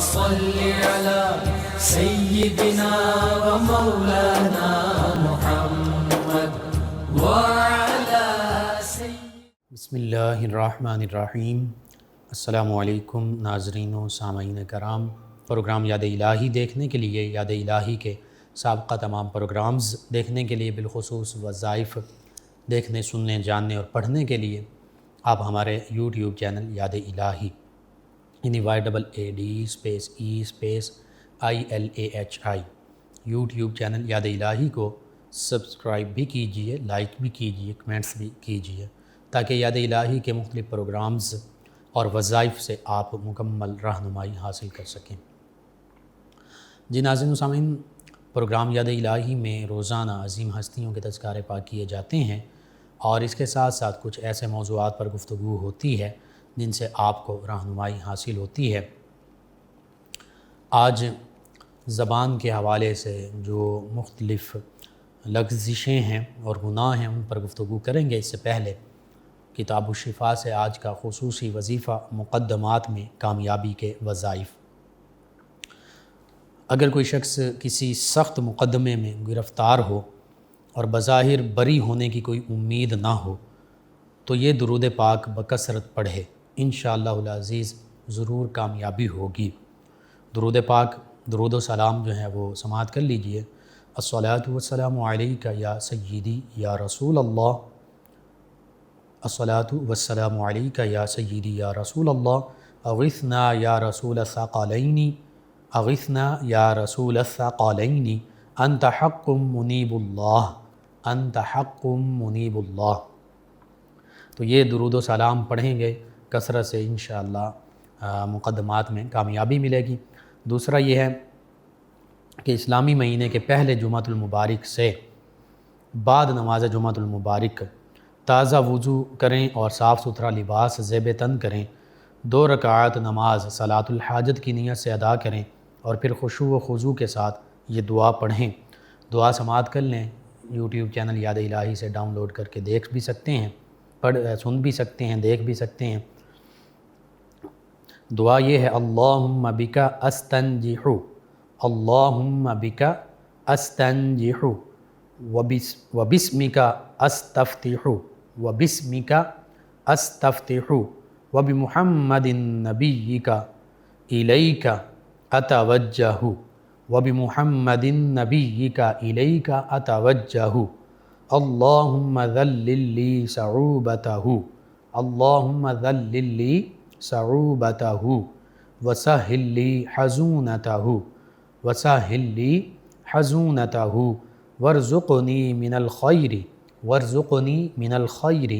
صل على سيدنا ومولانا محمد وعلى بسم اللہ الرحمن الرحیم۔ السلام علیکم ناظرین و سامعین کرام۔ پروگرام یاد الہی دیکھنے کے لیے، یاد الہی کے سابقہ تمام پروگرامز دیکھنے کے لیے، بالخصوص وظائف دیکھنے، سننے، جاننے اور پڑھنے کے لیے آپ ہمارے یوٹیوب چینل یاد الہی یعنی YEE_EILAHI یوٹیوب چینل یاد الہی کو سبسکرائب بھی کیجئے، لائک بھی کیجئے، کمنٹس بھی کیجئے، تاکہ یاد الہی کے مختلف پروگرامز اور وظائف سے آپ مکمل رہنمائی حاصل کر سکیں۔ جی ناظرین و سامعین، پروگرام یاد الہی میں روزانہ عظیم ہستیوں کے تذکارے پاک کیے جاتے ہیں، اور اس کے ساتھ ساتھ کچھ ایسے موضوعات پر گفتگو ہوتی ہے جن سے آپ کو رہنمائی حاصل ہوتی ہے۔ آج زبان کے حوالے سے جو مختلف لغزشیں ہیں اور گناہ ہیں ان پر گفتگو کریں گے۔ اس سے پہلے کتاب الشفا سے آج کا خصوصی وظیفہ مقدمات میں کامیابی کے وظائف۔ اگر کوئی شخص کسی سخت مقدمے میں گرفتار ہو اور بظاہر بری ہونے کی کوئی امید نہ ہو تو یہ درود پاک بکثرت پڑھے، انشاءاللہ العزیز ضرور کامیابی ہوگی۔ درود پاک، درود و سلام جو ہے وہ سماعت کر لیجئے۔ الصلاۃ والسلام علیک یا سیدی یا رسول اللہ، الصلاۃ والسلام علیک یا سیدی یا رسول اللہ، اغثنا یا رسول الثقلین، اغثنا یا رسول الثقلین، انت حق منیب اللہ، انت حق منیب اللہ۔ تو یہ درود و سلام پڑھیں گے کثرت سے، انشاءاللہ مقدمات میں کامیابی ملے گی۔ دوسرا یہ ہے کہ اسلامی مہینے کے پہلے جمعۃ المبارک سے بعد نماز جمعۃ المبارک تازہ وضو کریں اور صاف ستھرا لباس زیب تن کریں، 2 رکعات نماز صلاۃ الحاجت کی نیت سے ادا کریں، اور پھر خشوع و خضوع کے ساتھ یہ دعا پڑھیں۔ دعا سماعت کر لیں، یوٹیوب چینل یاد الہی سے ڈاؤن لوڈ کر کے دیکھ بھی سکتے ہیں، سن بھی سکتے ہیں، دیکھ بھی سکتے ہیں۔ دعا یہ ہے: اللہم بکا استنجح، اللہم بکا استنجح، وبسمک استفتح، وبسمک استفتح، وبمحمد نبیک الیک اتوجہ، وبمحمد نبیک الیک اتوجہ، اللہم ذلل لی صعوبتہ، اللہم ذلل لی صعوبتہ، وسہل لی حزونتہ، وسہل لی حزونتہ، وارزقنی من الخیر، وارزقنی من الخیر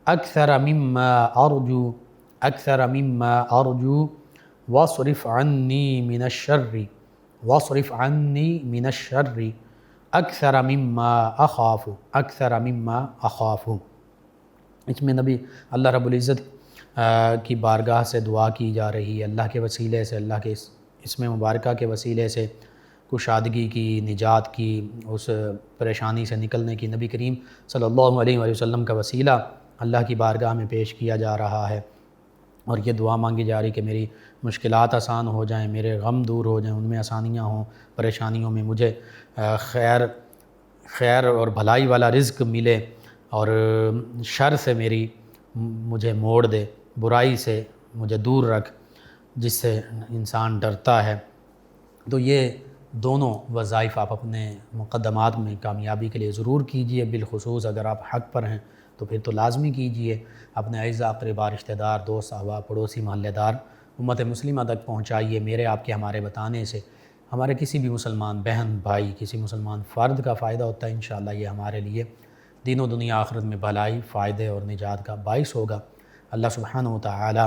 اکثر مما ارجو، اکثر مما ارجو، واصرف عنی من الشر، واصرف عنی من الشر اکثر مما اخاف، اکثر مما اخاف۔ اس میں نبی اللہ رب العزت کی بارگاہ سے دعا کی جا رہی ہے، اللہ کے وسیلے سے، اللہ کے اسم مبارکہ کے وسیلے سے کشادگی کی، نجات کی، اس پریشانی سے نکلنے کی نبی کریم صلی اللہ علیہ وآلہ وسلم کا وسیلہ اللہ کی بارگاہ میں پیش کیا جا رہا ہے، اور یہ دعا مانگی جا رہی کہ میری مشکلات آسان ہو جائیں، میرے غم دور ہو جائیں، ان میں آسانیاں ہوں، پریشانیوں میں مجھے خیر اور بھلائی والا رزق ملے، اور شر سے مجھے موڑ دے، برائی سے مجھے دور رکھ جس سے انسان ڈرتا ہے۔ تو یہ دونوں وظائف آپ اپنے مقدمات میں کامیابی کے لیے ضرور کیجئے، بالخصوص اگر آپ حق پر ہیں تو پھر تو لازمی کیجئے۔ اپنے اعزاء، اقربا، رشتہ دار، دوست، احباب، پڑوسی، محلے دار، امت مسلمہ تک پہنچائیے۔ میرے آپ کے، ہمارے بتانے سے ہمارے کسی بھی مسلمان بہن بھائی، کسی مسلمان فرد کا فائدہ ہوتا ہے۔ انشاءاللہ یہ ہمارے لیے دین و دنیا آخرت میں بھلائی، فائدے اور نجات کا باعث ہوگا۔ اللہ سبحانہ و تعالی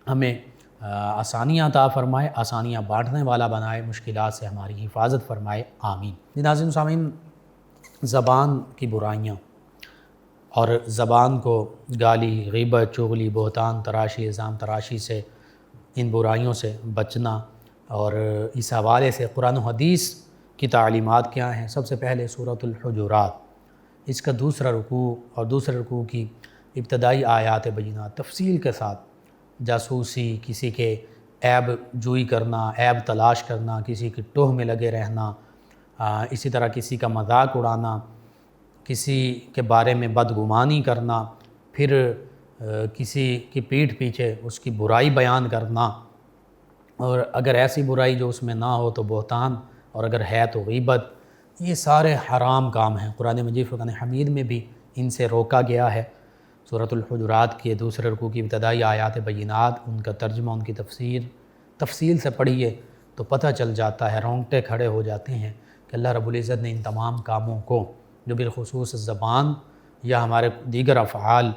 ہمیں آسانیاں عطا فرمائے، آسانیاں بانٹنے والا بنائے، مشکلات سے ہماری حفاظت فرمائے، آمین۔ ناظرین و سامعین، زبان کی برائیاں اور زبان کو گالی، غیبت، چغلی، بہتان تراشی، الزام تراشی سے، ان برائیوں سے بچنا، اور اس حوالے سے قرآن و حدیث کی تعلیمات کیا ہیں۔ سب سے پہلے سورۃ الحجرات، اس کا دوسرا رکوع اور دوسرے رکوع کی ابتدائی آیات بینات تفصیل کے ساتھ جاسوسی، کسی کے عیب جوئی کرنا، عیب تلاش کرنا، کسی کی ٹوہ میں لگے رہنا، اسی طرح کسی کا مذاق اڑانا، کسی کے بارے میں بدگمانی کرنا، پھر کسی کی پیٹھ پیچھے اس کی برائی بیان کرنا، اور اگر ایسی برائی جو اس میں نہ ہو تو بہتان، اور اگر ہے تو غیبت، یہ سارے حرام کام ہیں۔ قرآن مجید فرقان حمید میں بھی ان سے روکا گیا ہے۔ سورۃ الحجرات کے دوسرے رکوع کی ابتدائی آیات بینات، ان کا ترجمہ، ان کی تفصیل سے پڑھیے تو پتہ چل جاتا ہے، رونگٹے کھڑے ہو جاتے ہیں کہ اللہ رب العزت نے ان تمام کاموں کو جو بالخصوص زبان یا ہمارے دیگر افعال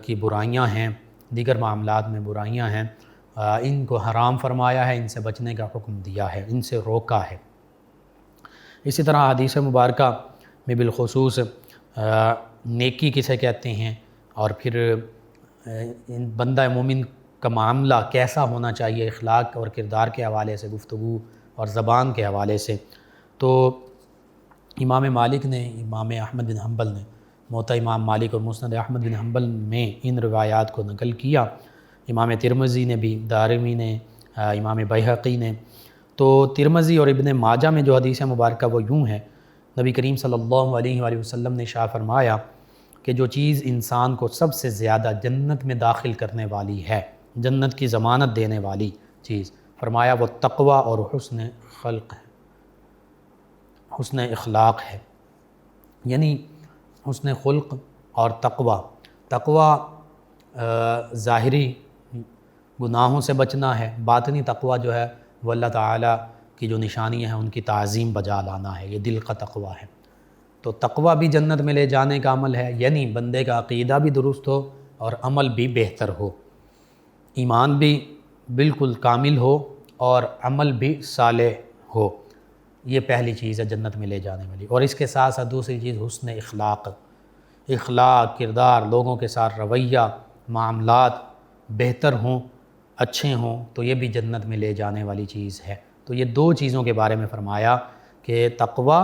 کی برائیاں ہیں، دیگر معاملات میں برائیاں ہیں، ان کو حرام فرمایا ہے، ان سے بچنے کا حکم دیا ہے، ان سے روکا ہے۔ اسی طرح حدیث مبارکہ میں بالخصوص نیکی کسے کہتے ہیں، اور پھر بندہ مومن کا معاملہ کیسا ہونا چاہیے اخلاق اور کردار کے حوالے سے، گفتگو اور زبان کے حوالے سے، تو امام مالک نے، امام احمد بن حنبل نے موطا امام مالک اور مسند احمد بن حنبل میں ان روایات کو نقل کیا، امام ترمذی نے بھی، دارمی نے، امام بیہقی نے۔ تو ترمذی اور ابن ماجہ میں جو حدیث مبارکہ وہ یوں ہے، نبی کریم صلی اللہ علیہ وآلہ وسلم نے ارشاد فرمایا کہ جو چیز انسان کو سب سے زیادہ جنت میں داخل کرنے والی ہے، جنت کی ضمانت دینے والی چیز، فرمایا وہ تقوی اور حسن خلق ہے، حسن اخلاق ہے، یعنی حسن خلق اور تقوی ظاہری گناہوں سے بچنا ہے، باطنی تقوی جو ہے وہ اللہ تعالیٰ کی جو نشانیاں ہیں ان کی تعظیم بجا لانا ہے، یہ دل کا تقوی ہے۔ تو تقوی بھی جنت میں لے جانے کا عمل ہے، یعنی بندے کا عقیدہ بھی درست ہو اور عمل بھی بہتر ہو، ایمان بھی بالکل کامل ہو اور عمل بھی صالح ہو، یہ پہلی چیز ہے جنت میں لے جانے والی۔ اور اس کے ساتھ ساتھ دوسری چیز حسن اخلاق، کردار، لوگوں کے ساتھ رویہ، معاملات بہتر ہوں، اچھے ہوں، تو یہ بھی جنت میں لے جانے والی چیز ہے۔ تو یہ دو چیزوں کے بارے میں فرمایا کہ تقوی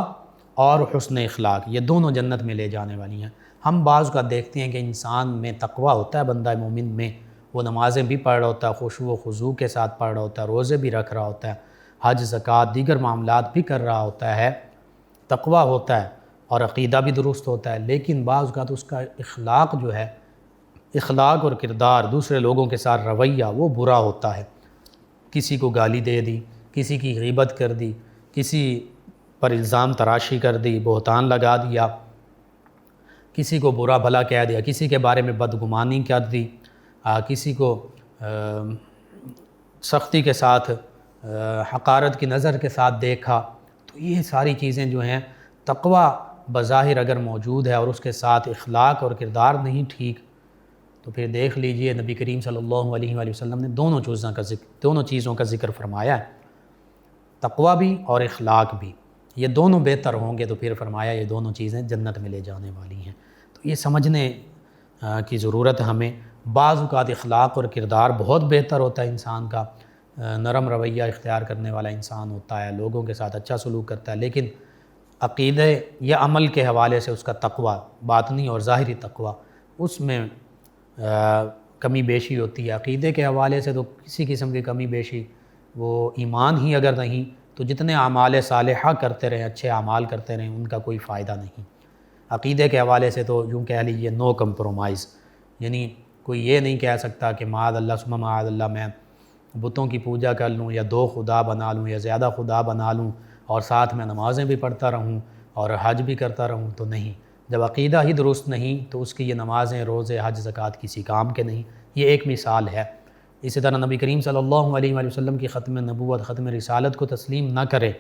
اور حسن اخلاق، یہ دونوں جنت میں لے جانے والی ہیں۔ ہم بعض کا دیکھتے ہیں کہ انسان میں تقوی ہوتا ہے، بندہ مومن میں وہ نمازیں بھی پڑھ رہا ہوتا ہے، خشوع و خضوع کے ساتھ پڑھ رہا ہوتا ہے، روزے بھی رکھ رہا ہوتا ہے، حج، زکوٰۃ، دیگر معاملات بھی کر رہا ہوتا ہے، تقوی ہوتا ہے اور عقیدہ بھی درست ہوتا ہے، لیکن بعض اوقات اس کا اخلاق جو ہے، اخلاق اور کردار، دوسرے لوگوں کے ساتھ رویہ وہ برا ہوتا ہے، کسی کو گالی دے دی، کسی کی غیبت کر دی، کسی پر الزام تراشی کر دی، بہتان لگا دیا، کسی کو برا بھلا کہہ دیا، کسی کے بارے میں بدگمانی کر دی، کسی کو سختی کے ساتھ، حقارت کی نظر کے ساتھ دیکھا، تو یہ ساری چیزیں جو ہیں تقوی بظاہر اگر موجود ہے اور اس کے ساتھ اخلاق اور کردار نہیں ٹھیک، تو پھر دیکھ لیجئے نبی کریم صلی اللہ علیہ وآلہ وسلم نے دونوں چیزوں کا ذکر فرمایا ہے، تقوی بھی اور اخلاق بھی، یہ دونوں بہتر ہوں گے تو پھر فرمایا یہ دونوں چیزیں جنت میں لے جانے والی ہیں۔ تو یہ سمجھنے کی ضرورت ہے ہمیں۔ بعض اوقات اخلاق اور کردار بہت بہتر ہوتا ہے انسان کا، نرم رویہ اختیار کرنے والا انسان ہوتا ہے، لوگوں کے ساتھ اچھا سلوک کرتا ہے، لیکن عقیدے یا عمل کے حوالے سے اس کا تقوی، باطنی اور ظاہری تقوی، اس میں کمی بیشی ہوتی ہے۔ عقیدے کے حوالے سے تو کسی قسم کی کمی بیشی، وہ ایمان ہی اگر نہیں تو جتنے اعمال صالحہ کرتے رہیں، اچھے اعمال کرتے رہیں، ان کا کوئی فائدہ نہیں۔ عقیدے کے حوالے سے تو یوں کہہ لیجیے نو کمپرومائز، یعنی کوئی یہ نہیں کہہ سکتا کہ معاذ اللہ ثم معاذ اللہ میں بتوں کی پوجا کر لوں یا دو خدا بنا لوں یا زیادہ خدا بنا لوں اور ساتھ میں نمازیں بھی پڑھتا رہوں اور حج بھی کرتا رہوں، تو نہیں۔ جب عقیدہ ہی درست نہیں تو اس کی یہ نمازیں، روزے، حج، زکوٰۃ کسی کام کے نہیں۔ یہ ایک مثال ہے۔ اسی طرح نبی کریم صلی اللہ علیہ وآلہ وسلم کی ختم نبوت، ختم رسالت کو تسلیم نہ کرے،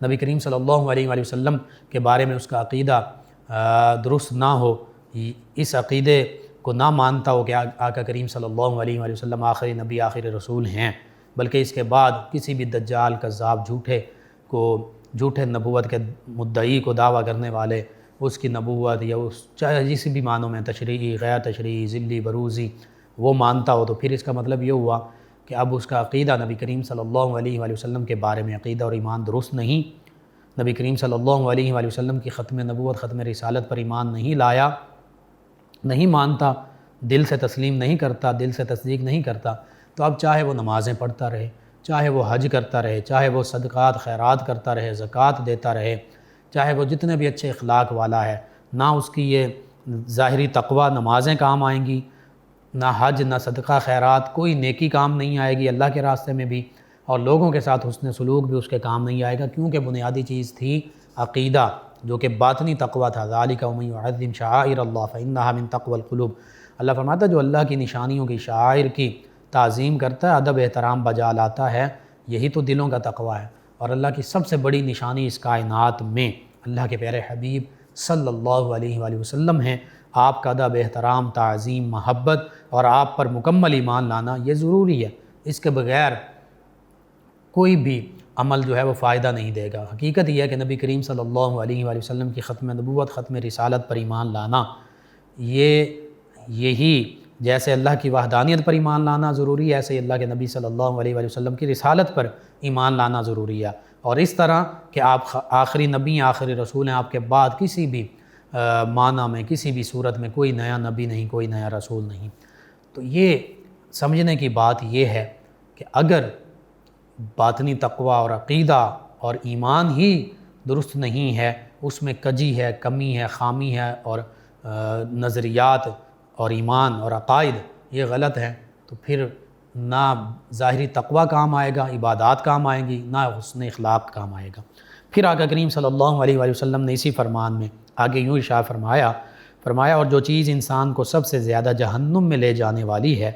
نبی کریم صلی اللہ علیہ وآلہ وسلم کے بارے میں اس کا عقیدہ درست نہ ہو، اس عقیدے کو نہ مانتا ہو کہ آقا کریم صلی اللہ علیہ وآلہ وسلم آخری نبی، آخری رسول ہیں، بلکہ اس کے بعد کسی بھی دجال، کذاب، جھوٹے نبوت کے مدعی کو دعویٰ کرنے والے، اس کی نبوت یا اس چاہے جس بھی معنوں میں تشریعی، غیر تشریعی، ذلی، بروزی، وہ مانتا ہو، تو پھر اس کا مطلب یہ ہوا کہ اب اس کا عقیدہ نبی کریم صلی اللہ علیہ وآلہ وسلم کے بارے میں عقیدہ اور ایمان درست نہیں، نبی کریم صلی اللہ علیہ وآلہ وسلم کی ختم نبوت، ختم رسالت پر ایمان نہیں لایا، نہیں مانتا، دل سے تسلیم نہیں کرتا، دل سے تصدیق نہیں کرتا، تو اب چاہے وہ نمازیں پڑھتا رہے، چاہے وہ حج کرتا رہے، چاہے وہ صدقات خیرات کرتا رہے، زکوٰۃ دیتا رہے، چاہے وہ جتنے بھی اچھے اخلاق والا ہے، نہ اس کی یہ ظاہری تقوی نمازیں کام آئیں گی، نہ حج، نہ صدقہ خیرات، کوئی نیکی کام نہیں آئے گی اللہ کے راستے میں بھی، اور لوگوں کے ساتھ حسن سلوک بھی اس کے کام نہیں آئے گا، کیونکہ بنیادی چیز تھی عقیدہ، جو کہ باطنی تقوی تھا۔ ذَلِكَ وَمَن يُعَظِّمْ شَعَائِرَ اللَّهِ فَإِنَّهَا مِن تَقْوَى الْقُلُوبِ۔ اللہ فرماتا ہے جو اللہ کی نشانیوں کی، شعائر کی تعظیم کرتا ہے، ادب احترام بجا لاتا ہے، یہی تو دلوں کا تقوی ہے۔ اور اللہ کی سب سے بڑی نشانی اس کائنات میں اللہ کے پیارے حبیب صلی اللہ علیہ وآلہ وسلم ہیں۔ آپ کا ادب احترام، تعظیم، محبت اور آپ پر مکمل ایمان لانا یہ ضروری ہے، اس کے بغیر کوئی بھی عمل جو ہے وہ فائدہ نہیں دے گا۔ حقیقت یہ ہے کہ نبی کریم صلی اللہ علیہ وآلہ وسلم کی ختم نبوت، ختم رسالت پر ایمان لانا، یہی جیسے اللہ کی وحدانیت پر ایمان لانا ضروری ہے، ایسے اللہ کے نبی صلی اللہ علیہ وآلہ وسلم کی رسالت پر ایمان لانا ضروری ہے، اور اس طرح کہ آپ آخری نبی، آخری رسول ہیں، آپ کے بعد کسی بھی معنی میں، کسی بھی صورت میں کوئی نیا نبی نہیں، کوئی نیا رسول نہیں۔ تو یہ سمجھنے کی بات یہ ہے کہ اگر باطنی تقوی اور عقیدہ اور ایمان ہی درست نہیں ہے، اس میں کجی ہے، کمی ہے، خامی ہے، اور نظریات اور ایمان اور عقائد یہ غلط ہیں، تو پھر نہ ظاہری تقوی کام آئے گا، عبادات کام آئیں گی، نہ حسن اخلاق کام آئے گا۔ پھر آقا کریم صلی اللہ علیہ وآلہ وسلم نے اسی فرمان میں آگے یوں ارشاد فرمایا اور جو چیز انسان کو سب سے زیادہ جہنم میں لے جانے والی ہے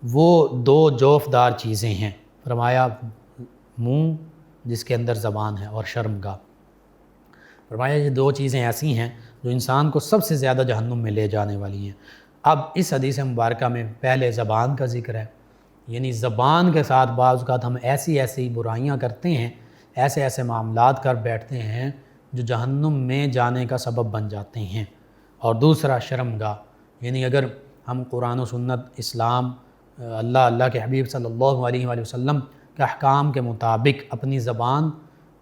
وہ دو جوفدار چیزیں ہیں۔ فرمایا منہ جس کے اندر زبان ہے، اور شرمگاہ۔ فرمایا یہ دو چیزیں ایسی ہیں جو انسان کو سب سے زیادہ جہنم میں لے جانے والی ہیں۔ اب اس حدیث مبارکہ میں پہلے زبان کا ذکر ہے، یعنی زبان کے ساتھ بعض اوقات ہم ایسی برائیاں کرتے ہیں، ایسے معاملات کر بیٹھتے ہیں جو جہنم میں جانے کا سبب بن جاتے ہیں۔ اور دوسرا شرمگاہ، یعنی اگر ہم قرآن و سنت، اسلام، اللہ کے حبیب صلی اللہ علیہ وآلہ وسلم کے احکام کے مطابق اپنی زبان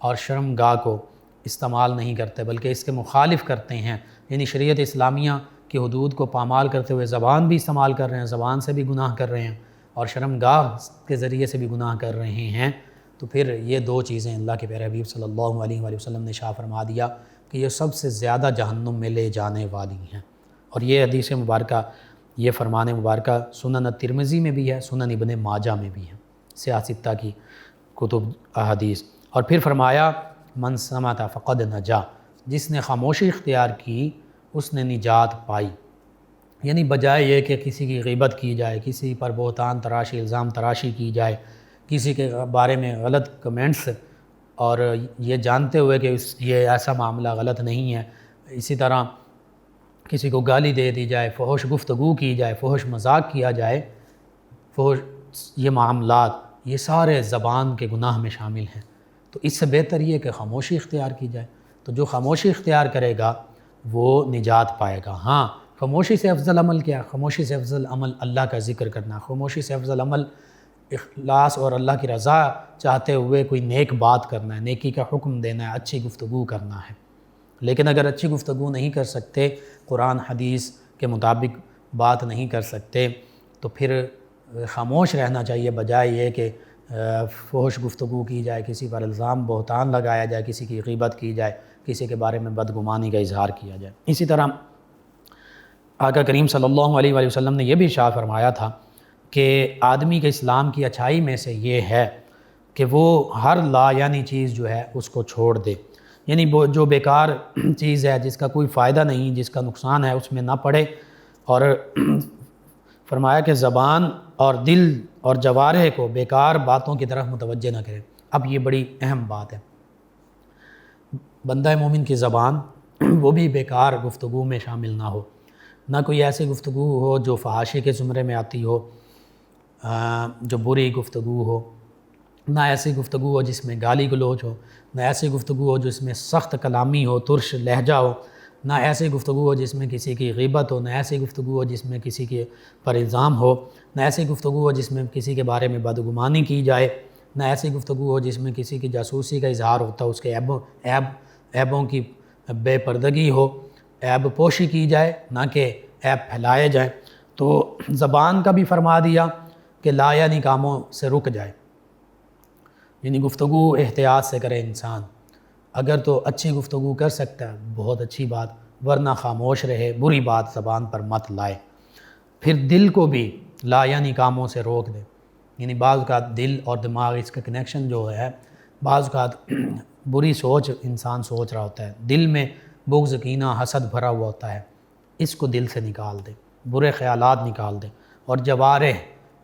اور شرمگاہ کو استعمال نہیں کرتے بلکہ اس کے مخالف کرتے ہیں، یعنی شریعت اسلامیہ کی حدود کو پامال کرتے ہوئے زبان بھی استعمال کر رہے ہیں، زبان سے بھی گناہ کر رہے ہیں اور شرمگاہ کے ذریعے سے بھی گناہ کر رہے ہیں، تو پھر یہ دو چیزیں اللہ کے پیارے حبیب صلی اللہ علیہ وآلہ وسلم نے ارشاد فرما دیا کہ یہ سب سے زیادہ جہنم میں لے جانے والی ہیں۔ اور یہ حدیث مبارکہ، یہ فرمان مبارکہ سنن ترمذی میں بھی ہے، سنن ابن ماجہ میں بھی ہے، سیاستہ کی کتب احادیث۔ اور پھر فرمایا من سمت فقد نجا، جس نے خاموشی اختیار کی اس نے نجات پائی، یعنی بجائے یہ کہ کسی کی غیبت کی جائے، کسی پر بہتان تراشی، الزام تراشی کی جائے، کسی کے بارے میں غلط کمنٹس، اور یہ جانتے ہوئے کہ یہ ایسا معاملہ غلط نہیں ہے، اسی طرح کسی کو گالی دے دی جائے، فحش گفتگو کی جائے، فحش مذاق کیا جائے، یہ معاملات یہ سارے زبان کے گناہ میں شامل ہیں، تو اس سے بہتر یہ کہ خاموشی اختیار کی جائے۔ تو جو خاموشی اختیار کرے گا وہ نجات پائے گا۔ ہاں، خاموشی سے افضل عمل کیا؟ خاموشی سے افضل عمل اللہ کا ذکر کرنا، خاموشی سے افضل عمل اخلاص اور اللہ کی رضا چاہتے ہوئے کوئی نیک بات کرنا ہے، نیکی کا حکم دینا ہے، اچھی گفتگو کرنا ہے۔ لیکن اگر اچھی گفتگو نہیں کر سکتے، قرآن حدیث کے مطابق بات نہیں کر سکتے، تو پھر خاموش رہنا چاہیے، بجائے یہ کہ فحش گفتگو کی جائے، کسی پر الزام بہتان لگایا جائے، کسی کی غیبت کی جائے، کسی کے بارے میں بدگمانی کا اظہار کیا جائے۔ اسی طرح آقا کریم صلی اللہ علیہ وآلہ وسلم نے یہ بھی ارشاد فرمایا تھا کہ آدمی کے اسلام کی اچھائی میں سے یہ ہے کہ وہ ہر لا یعنی چیز جو ہے اس کو چھوڑ دے، یعنی جو بیکار چیز ہے، جس کا کوئی فائدہ نہیں، جس کا نقصان ہے، اس میں نہ پڑے، اور فرمایا کہ زبان اور دل اور جوارح کو بیکار باتوں کی طرف متوجہ نہ کرے۔ اب یہ بڑی اہم بات ہے، بندہ مومن کی زبان وہ بھی بیکار گفتگو میں شامل نہ ہو، نہ کوئی ایسی گفتگو ہو جو فحاشی کے زمرے میں آتی ہو، جو بری گفتگو ہو، نہ ایسی گفتگو ہو جس میں گالی گلوچ ہو، نہ ایسی گفتگو ہو جس میں سخت کلامی ہو، ترش لہجہ ہو، نہ ایسی گفتگو ہو جس میں کسی کی غیبت ہو، نہ ایسی گفتگو ہو جس میں کسی کے پر الزام ہو، نہ ایسی گفتگو ہو جس میں کسی کے بارے میں بدگمانی کی جائے، نہ ایسی گفتگو ہو جس میں کسی کی جاسوسی کا اظہار ہوتا ہے، اس کے عیبوں کی بے پردگی ہو، عیب پوشی کی جائے، نہ کہ عیب پھیلائے جائیں۔ تو زبان کا بھی فرما دیا کہ لا یعنی کاموں سے رک جائے، یعنی گفتگو احتیاط سے کرے انسان. اگر تو اچھی گفتگو کر سکتا ہے بہت اچھی بات، ورنہ خاموش رہے، بری بات زبان پر مت لائے. پھر دل کو بھی لا یعنی کاموں سے روک دے. یعنی بعض اوقات دل اور دماغ اس کا کنیکشن جو ہے، بعض اوقات بری سوچ انسان سوچ رہا ہوتا ہے، دل میں بغض کینہ حسد بھرا ہوا ہوتا ہے، اس کو دل سے نکال دے، برے خیالات نکال دے. اور جوارح،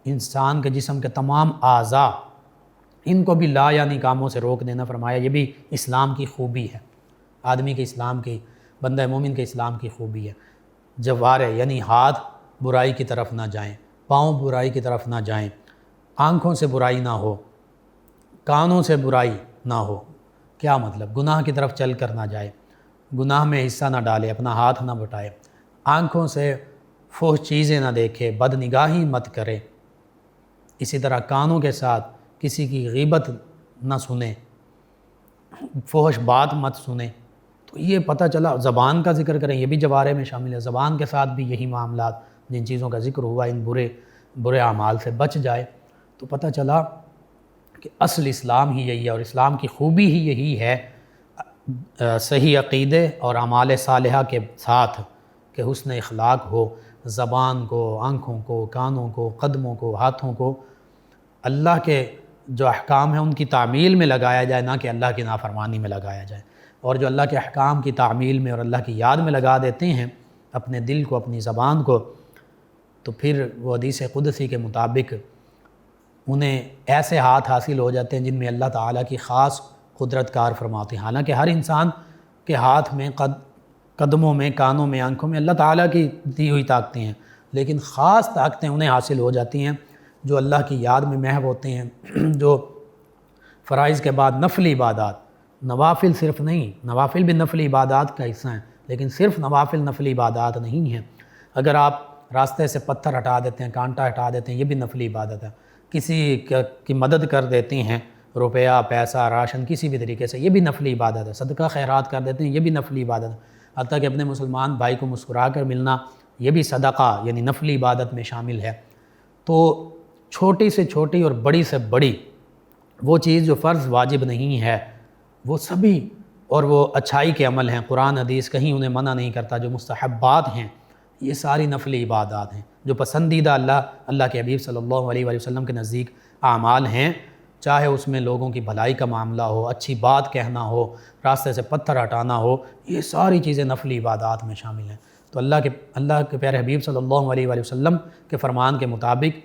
انسان کے جسم کے تمام اعضاء، ان کو بھی لا یعنی کاموں سے روک دینا فرمایا. یہ بھی اسلام کی خوبی ہے، آدمی کے اسلام کی، بندہ مومن کے اسلام کی خوبی ہے. جوارح یعنی ہاتھ برائی کی طرف نہ جائیں، پاؤں برائی کی طرف نہ جائیں، آنکھوں سے برائی نہ ہو، کانوں سے برائی نہ ہو. کیا مطلب؟ گناہ کی طرف چل کر نہ جائے، گناہ میں حصہ نہ ڈالے، اپنا ہاتھ نہ بٹائے، آنکھوں سے فحش چیزیں نہ دیکھے، بد نگاہی مت کرے. اسی طرح کانوں کے ساتھ کسی کی غیبت نہ سنے، فحش بات مت سنے. تو یہ پتہ چلا زبان کا ذکر کریں، یہ بھی جوارح میں شامل ہے. زبان کے ساتھ بھی یہی معاملات جن چیزوں کا ذکر ہوا، ان برے اعمال سے بچ جائے. تو پتہ چلا کہ اصل اسلام ہی یہی ہے، اور اسلام کی خوبی ہی یہی ہے، صحیح عقیدے اور اعمال صالحہ کے ساتھ کہ حسن اخلاق ہو. زبان کو، آنکھوں کو، کانوں کو، قدموں کو، ہاتھوں کو اللہ کے جو احکام ہیں ان کی تعمیل میں لگایا جائے، نہ کہ اللہ کی نافرمانی میں لگایا جائے. اور جو اللہ کے احکام کی تعمیل میں اور اللہ کی یاد میں لگا دیتے ہیں اپنے دل کو، اپنی زبان کو، تو پھر وہ حدیث قدسی کے مطابق انہیں ایسے ہاتھ حاصل ہو جاتے ہیں جن میں اللہ تعالیٰ کی خاص قدرت کار فرماتے ہیں. حالانکہ ہر انسان کے ہاتھ میں، قدموں میں، کانوں میں، آنکھوں میں اللہ تعالیٰ کی دی ہوئی طاقتیں ہیں، لیکن خاص طاقتیں انہیں حاصل ہو جاتی ہیں جو اللہ کی یاد میں محو ہوتے ہیں، جو فرائض کے بعد نفلی عبادات، نوافل صرف نہیں، نوافل بھی نفلی عبادات کا حصہ ہیں، لیکن صرف نوافل نفلی عبادات نہیں ہیں. اگر آپ راستے سے پتھر ہٹا دیتے ہیں، کانٹا ہٹا دیتے ہیں، یہ بھی نفلی عبادت ہے. کسی کی مدد کر دیتے ہیں، روپیہ، پیسہ، راشن، کسی بھی طریقے سے، یہ بھی نفلی عبادت ہے. صدقہ خیرات کر دیتے ہیں، یہ بھی نفلی عبادت ہے. حتیٰ کہ اپنے مسلمان بھائی کو مسکرا کر ملنا، یہ بھی صدقہ یعنی نفلی عبادت میں شامل ہے. تو چھوٹی سے چھوٹی اور بڑی سے بڑی وہ چیز جو فرض واجب نہیں ہے، وہ سبھی، اور وہ اچھائی کے عمل ہیں، قرآن حدیث کہیں انہیں منع نہیں کرتا، جو مستحبات ہیں یہ ساری نفلی عبادات ہیں، جو پسندیدہ اللہ کے حبیب صلی اللہ علیہ وآلہ وسلم کے نزدیک اعمال ہیں. چاہے اس میں لوگوں کی بھلائی کا معاملہ ہو، اچھی بات کہنا ہو، راستے سے پتھر ہٹانا ہو، یہ ساری چیزیں نفلی عبادات میں شامل ہیں. تو اللہ کے پیارے حبیب صلی اللہ علیہ وآلہ وسلم کے فرمان کے مطابق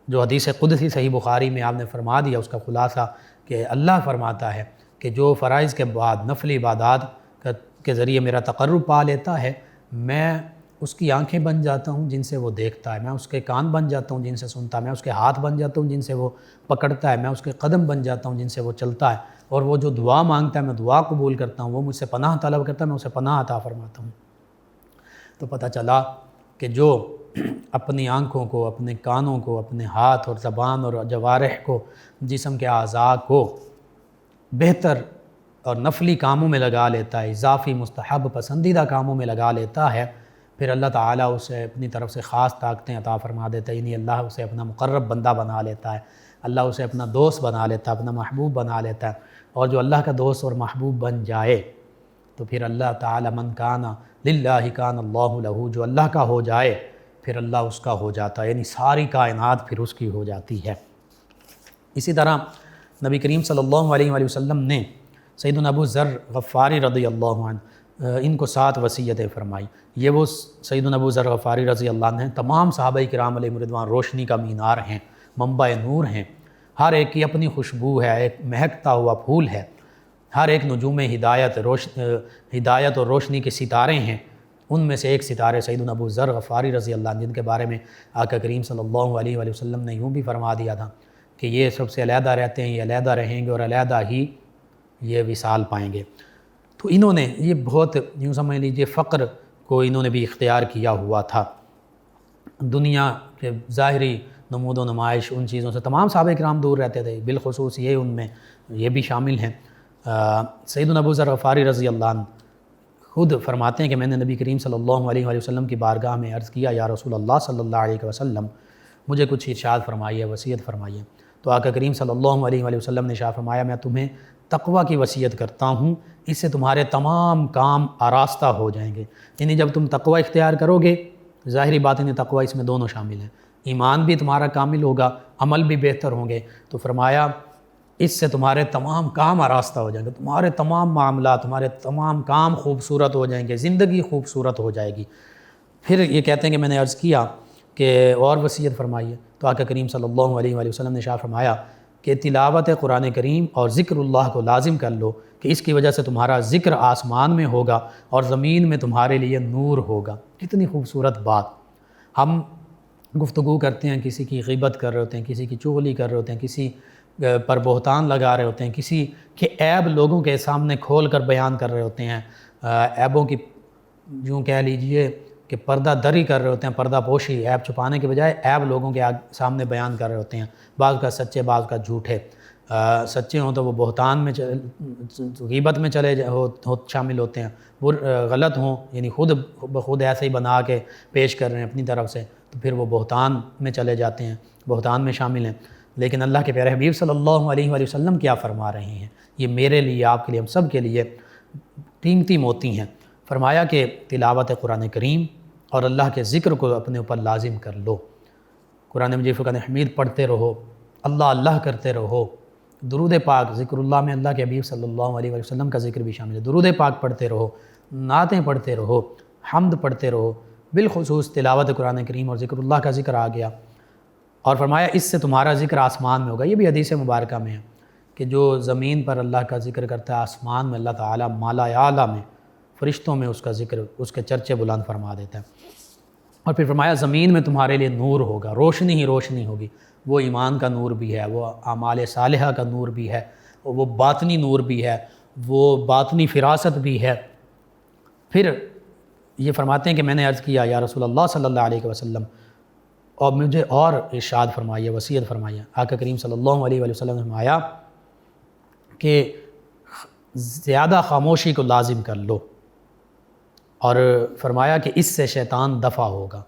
جو حدیث قدسی صحیح بخاری میں آپ نے فرما دیا، اس کا خلاصہ کہ اللہ فرماتا ہے کہ جو فرائض کے بعد نفلی عبادات کے ذریعے میرا تقرب پا لیتا ہے، میں اس کی آنکھیں بن جاتا ہوں جن سے وہ دیکھتا ہے، میں اس کے کان بن جاتا ہوں جن سے سنتا ہے، میں اس کے ہاتھ بن جاتا ہوں جن سے وہ پکڑتا ہے، میں اس کے قدم بن جاتا ہوں جن سے وہ چلتا ہے، اور وہ جو دعا مانگتا ہے میں دعا قبول کرتا ہوں، وہ مجھ سے پناہ طلب کرتا ہے میں اسے پناہ عطا فرماتا ہوں. تو پتہ چلا کہ جو اپنی آنکھوں کو، اپنے کانوں کو، اپنے ہاتھ اور زبان اور جوارح کو، جسم کے اعضاء کو بہتر اور نفلی کاموں میں لگا لیتا ہے، اضافی مستحب پسندیدہ کاموں میں لگا لیتا ہے، پھر اللہ تعالیٰ اسے اپنی طرف سے خاص طاقتیں عطا فرما دیتا ہے. یعنی اللہ اسے اپنا مقرب بندہ بنا لیتا ہے، اللہ اسے اپنا دوست بنا لیتا ہے، اپنا محبوب بنا لیتا ہے. اور جو اللہ کا دوست اور محبوب بن جائے تو پھر اللہ تعالیٰ من کان للہ کان اللہ لہ، جو اللہ کا ہو جائے پھر اللہ اس کا ہو جاتا ہے، یعنی ساری کائنات پھر اس کی ہو جاتی ہے. اسی طرح نبی کریم صلی اللہ علیہ وآلہ وسلم نے سیدنا ابو ذر غفاری رضی اللہ عنہ ان کو 7 وصیتیں فرمائی. یہ وہ سیدنا ابو ذر غفاری رضی اللہ عنہ ہیں، تمام صحابہ کرام علیہ رضوان روشنی کا مینار ہیں، منبع نور ہیں، ہر ایک کی اپنی خوشبو ہے، ایک مہکتا ہوا پھول ہے، ہر ایک نجوم ہدایت اور روشنی کے ستارے ہیں. ان میں سے ایک ستارے سیدنا ابو ذر غفاری رضی اللہ عنہ، جن کے بارے میں آقا کریم صلی اللہ علیہ وآلہ وسلم نے یوں بھی فرما دیا تھا کہ یہ سب سے علیحدہ رہتے ہیں، یہ علیحدہ رہیں گے اور علیحدہ ہی یہ وصال پائیں گے. تو انہوں نے یہ بہت یوں سمجھ لیجیے فقر کو انہوں نے بھی اختیار کیا ہوا تھا. دنیا کے ظاہری نمود و نمائش ان چیزوں سے تمام صحابہ کرام دور رہتے تھے، بالخصوص یہ ان میں یہ بھی شامل ہیں. سیدنا ابو ذر غفاری رضی اللہ عنہ خود فرماتے ہیں کہ میں نے نبی کریم صلی اللہ علیہ وآلہ وسلم کی بارگاہ میں عرض کیا، یا رسول اللہ صلی اللہ علیہ وسلم، مجھے کچھ ارشاد فرمائیے، وصیت فرمائیے۔ تو آقا کریم صلی اللہ علیہ وآلہ وسلم نے ارشاد فرمایا میں تمہیں تقوی کی وصیت کرتا ہوں، اس سے تمہارے تمام کام آراستہ ہو جائیں گے۔ یعنی جب تم تقوی اختیار کرو گے، ظاہری بات ہے تقوی اس میں دونوں شامل ہیں، ایمان بھی تمہارا کامل ہوگا، عمل بھی بہتر ہوں گے، تو فرمایا اس سے تمہارے تمام کام آراستہ ہو جائیں گے، تمہارے تمام معاملات، تمہارے تمام کام خوبصورت ہو جائیں گے، زندگی خوبصورت ہو جائے گی۔ پھر یہ کہتے ہیں کہ میں نے عرض کیا کہ اور وصیت فرمائیے، تو آقا کریم صلی اللہ علیہ وآلہ وسلم نے ارشاد فرمایا کہ تلاوت قرآن کریم اور ذکر اللہ کو لازم کر لو کہ اس کی وجہ سے تمہارا ذکر آسمان میں ہوگا اور زمین میں تمہارے لیے نور ہوگا۔ کتنی خوبصورت بات۔ ہم گفتگو کرتے ہیں، کسی کی غیبت کر رہے ہوتے ہیں، کسی کی چغلی کر رہے ہوتے ہیں، کسی پر بہتان لگا رہے ہوتے ہیں، کسی کے عیب لوگوں کے سامنے کھول کر بیان کر رہے ہوتے ہیں، عیبوں کی یوں کہہ لیجئے کہ پردہ دری کر رہے ہوتے ہیں، پردہ پوشی، عیب چھپانے کے بجائے عیب لوگوں کے سامنے بیان کر رہے ہوتے ہیں، بعض کا سچے بعض کا جھوٹے۔ سچے ہوں تو وہ بہتان میں غیبت میں شامل ہوتے ہیں، وہ غلط ہوں یعنی خود بخود ایسے ہی بنا کے پیش کر رہے ہیں اپنی طرف سے، تو پھر وہ بہتان میں چلے جاتے ہیں، بہتان میں شامل ہیں۔ لیکن اللہ کے پیارے حبیب صلی اللہ علیہ وآلہ وسلم کیا فرما رہے ہیں؟ یہ میرے لیے، آپ کے لیے، ہم سب کے لیے قیمتی موتی ہیں۔ فرمایا کہ تلاوت قرآن کریم اور اللہ کے ذکر کو اپنے اوپر لازم کر لو، قرآن مجید فرقان حمید پڑھتے رہو، اللہ اللہ کرتے رہو، درود پاک، ذکر اللہ میں اللہ کے حبیب صلی اللہ علیہ وآلہ وسلم کا ذکر بھی شامل ہے، درود پاک پڑھتے رہو، نعتیں پڑھتے رہو، حمد پڑھتے رہو، بالخصوص تلاوت قرآن کریم اور ذکر اللہ کا ذکر آ گیا۔ اور فرمایا اس سے تمہارا ذکر آسمان میں ہوگا۔ یہ بھی حدیث مبارکہ میں ہے کہ جو زمین پر اللہ کا ذکر کرتا ہے، آسمان میں اللہ تعالیٰ مالا اعلیٰ میں فرشتوں میں اس کا ذکر، اس کے چرچے بلند فرما دیتا ہے۔ اور پھر فرمایا زمین میں تمہارے لیے نور ہوگا، روشنی ہی روشنی ہوگی، وہ ایمان کا نور بھی ہے، وہ اعمال صالحہ کا نور بھی ہے، وہ باطنی نور بھی ہے، وہ باطنی فراست بھی ہے۔ پھر یہ فرماتے ہیں کہ میں نے عرض کیا یا رسول اللہ صلی اللہ علیہ وسلم، اور مجھے اور ارشاد فرمائیے، وصیت فرمائیے۔ آقا کریم صلی اللہ علیہ وآلہ وسلم نے فرمایا کہ زیادہ خاموشی کو لازم کر لو، اور فرمایا کہ اس سے شیطان دفع ہوگا۔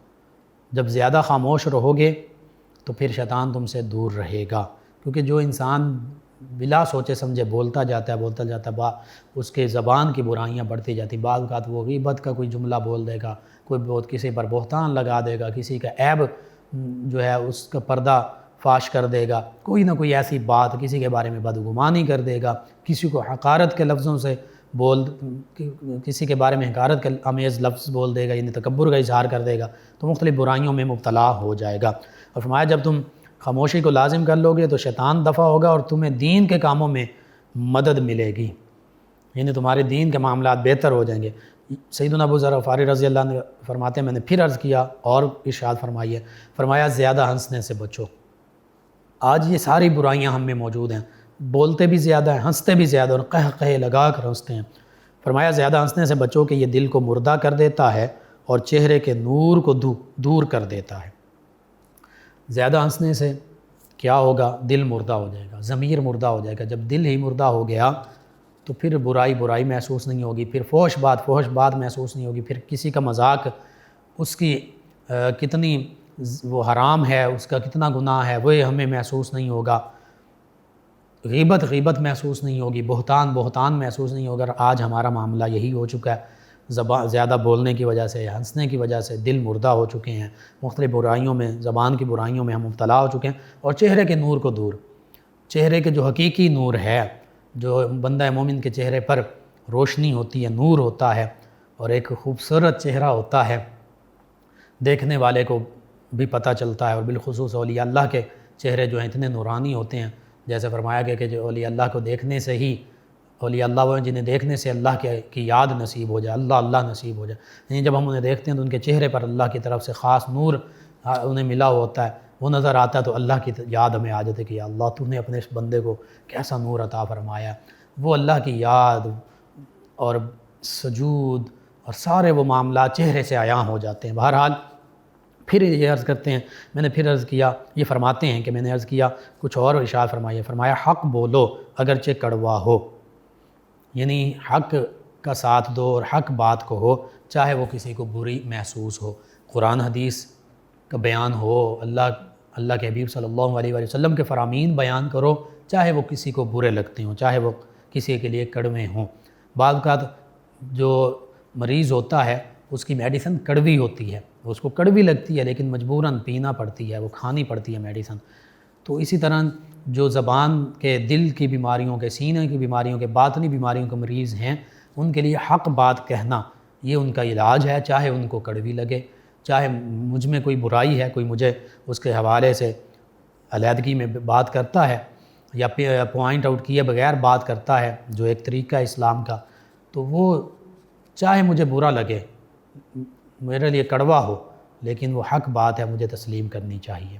جب زیادہ خاموش رہو گے تو پھر شیطان تم سے دور رہے گا، کیونکہ جو انسان بلا سوچے سمجھے بولتا جاتا ہے اس کے زبان کی برائیاں بڑھتی جاتی، بعض اوقات وہ غیبت کا کوئی جملہ بول دے گا، کسی پر بہتان لگا دے گا، کسی کا عیب جو ہے اس کا پردہ فاش کر دے گا، کوئی نہ کوئی ایسی بات، کسی کے بارے میں بدگمانی کر دے گا، کسی کو حقارت کے لفظوں سے کسی کے بارے میں حقارت کے آمیز لفظ بول دے گا، یعنی تکبر کا اظہار کر دے گا، تو مختلف برائیوں میں مبتلا ہو جائے گا۔ اور فرمایا جب تم خاموشی کو لازم کر لو گے تو شیطان دفع ہوگا اور تمہیں دین کے کاموں میں مدد ملے گی، یعنی تمہارے دین کے معاملات بہتر ہو جائیں گے۔ سیدنا ابو ذر غفاری رضی اللہ عنہ فرماتے ہیں میں نے پھر عرض کیا اور ارشاد فرمائیے، فرمایا زیادہ ہنسنے سے بچو۔ آج یہ ساری برائیاں ہم میں موجود ہیں، بولتے بھی زیادہ ہیں، ہنستے بھی زیادہ، اور قہقہے لگا کر ہنستے ہیں۔ فرمایا زیادہ ہنسنے سے بچو کہ یہ دل کو مردہ کر دیتا ہے اور چہرے کے نور کو دور کر دیتا ہے۔ زیادہ ہنسنے سے کیا ہوگا؟ دل مردہ ہو جائے گا، ضمیر مردہ ہو جائے گا۔ جب دل ہی مردہ ہو گیا تو پھر برائی محسوس نہیں ہوگی، پھر فحش بات محسوس نہیں ہوگی، پھر کسی کا مذاق، اس کی کتنی وہ حرام ہے، اس کا کتنا گناہ ہے وہ ہمیں محسوس نہیں ہوگا، غیبت محسوس نہیں ہوگی، بہتان محسوس نہیں ہوگا۔ آج ہمارا معاملہ یہی ہو چکا ہے، زیادہ بولنے کی وجہ سے، ہنسنے کی وجہ سے دل مردہ ہو چکے ہیں، مختلف برائیوں میں، زبان کی برائیوں میں ہم مبتلا ہو چکے ہیں، اور چہرے کے نور کو دور، چہرے کے جو حقیقی نور ہے، جو بندہ مومن کے چہرے پر روشنی ہوتی ہے، نور ہوتا ہے، اور ایک خوبصورت چہرہ ہوتا ہے، دیکھنے والے کو بھی پتہ چلتا ہے، اور بالخصوص اولیاء اللہ کے چہرے جو ہیں اتنے نورانی ہوتے ہیں، جیسے فرمایا گیا کہ جو اولیاء اللہ کو دیکھنے سے ہی، اولیاء اللہ وہ جنہیں دیکھنے سے اللہ کی یاد نصیب ہو جائے، اللہ نصیب ہو جائے، یعنی جب ہم انہیں دیکھتے ہیں تو ان کے چہرے پر اللہ کی طرف سے خاص نور انہیں ملا ہوتا ہے، وہ نظر آتا ہے تو اللہ کی یاد ہمیں آ جاتی ہے کہ یا اللہ تو نے اپنے اس بندے کو کیسا نور عطا فرمایا۔ وہ اللہ کی یاد اور سجود اور سارے وہ معاملات چہرے سے عیاں ہو جاتے ہیں۔ بہرحال پھر یہ عرض کرتے ہیں، میں نے پھر عرض کیا، یہ فرماتے ہیں کہ میں نے عرض کیا کچھ اور ارشاد فرمائیے، فرمایا حق بولو اگرچہ کڑوا ہو، یعنی حق کا ساتھ دو اور حق بات کو ہو، چاہے وہ کسی کو بری محسوس ہو، قرآن حدیث کا بیان ہو، اللہ اللہ کے حبیب صلی اللہ علیہ وآلہ وسلم کے فرامین بیان کرو، چاہے وہ کسی کو برے لگتے ہوں، چاہے وہ کسی کے لیے کڑوے ہوں۔ بعض اوقات جو مریض ہوتا ہے اس کی میڈیسن کڑوی ہوتی ہے، اس کو کڑوی لگتی ہے لیکن مجبوراً پینا پڑتی ہے، وہ کھانی پڑتی ہے میڈیسن۔ تو اسی طرح جو زبان کے، دل کی بیماریوں کے، سینے کی بیماریوں کے، باطنی بیماریوں کے مریض ہیں، ان کے لیے حق بات کہنا یہ ان کا علاج ہے، چاہے ان کو کڑوی لگے، چاہے مجھ میں کوئی برائی ہے، کوئی مجھے اس کے حوالے سے علیحدگی میں بات کرتا ہے یا پوائنٹ آؤٹ کیے بغیر بات کرتا ہے جو ایک طریقہ اسلام کا، تو وہ چاہے مجھے برا لگے، میرے لیے کڑوا ہو، لیکن وہ حق بات ہے، مجھے تسلیم کرنی چاہیے،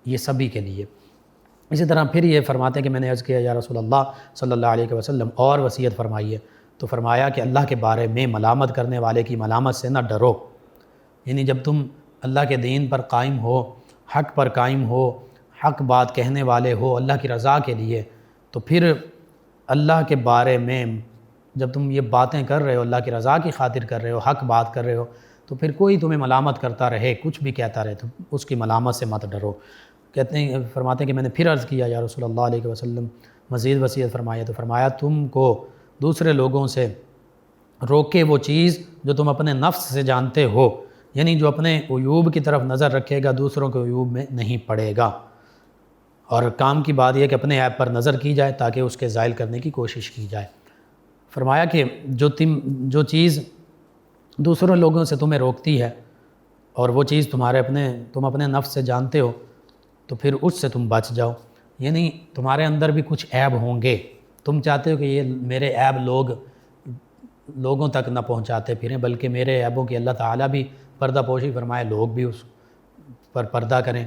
یہ سبھی کے لیے۔ اسی طرح پھر یہ فرماتے ہیں کہ میں نے عرض کیا یا رسول اللہ صلی اللہ علیہ وسلم اور وصیت فرمائیے، تو فرمایا کہ اللہ کے بارے میں ملامت کرنے والے کی ملامت سے نہ ڈرو، یعنی جب تم اللہ کے دین پر قائم ہو، حق پر قائم ہو، حق بات کہنے والے ہو اللہ کی رضا کے لیے، تو پھر اللہ کے بارے میں جب تم یہ باتیں کر رہے ہو، اللہ کی رضا کی خاطر کر رہے ہو، حق بات کر رہے ہو، تو پھر کوئی تمہیں ملامت کرتا رہے، کچھ بھی کہتا رہے، تو اس کی ملامت سے مت ڈرو۔ کہتے ہیں، فرماتے ہیں کہ میں نے پھر عرض کیا یا رسول اللہ علیہ وسلم مزید وصیت فرمایا، تو فرمایا تم کو دوسرے لوگوں سے روکے وہ چیز جو تم اپنے نفس سے جانتے ہو، یعنی جو اپنے عیوب کی طرف نظر رکھے گا دوسروں کے عیوب میں نہیں پڑے گا، اور کام کی بات یہ کہ اپنے عیب پر نظر کی جائے تاکہ اس کے زائل کرنے کی کوشش کی جائے۔ فرمایا کہ جو چیز دوسروں لوگوں سے تمہیں روکتی ہے اور وہ چیز تم اپنے نفس سے جانتے ہو، تو پھر اس سے تم بچ جاؤ، یعنی تمہارے اندر بھی کچھ عیب ہوں گے، تم چاہتے ہو کہ یہ میرے عیب لوگوں تک نہ پہنچاتے پھریں، بلکہ میرے عیبوں کی اللہ تعالیٰ بھی پردہ پوشی فرمائے، لوگ بھی اس پر پردہ کریں،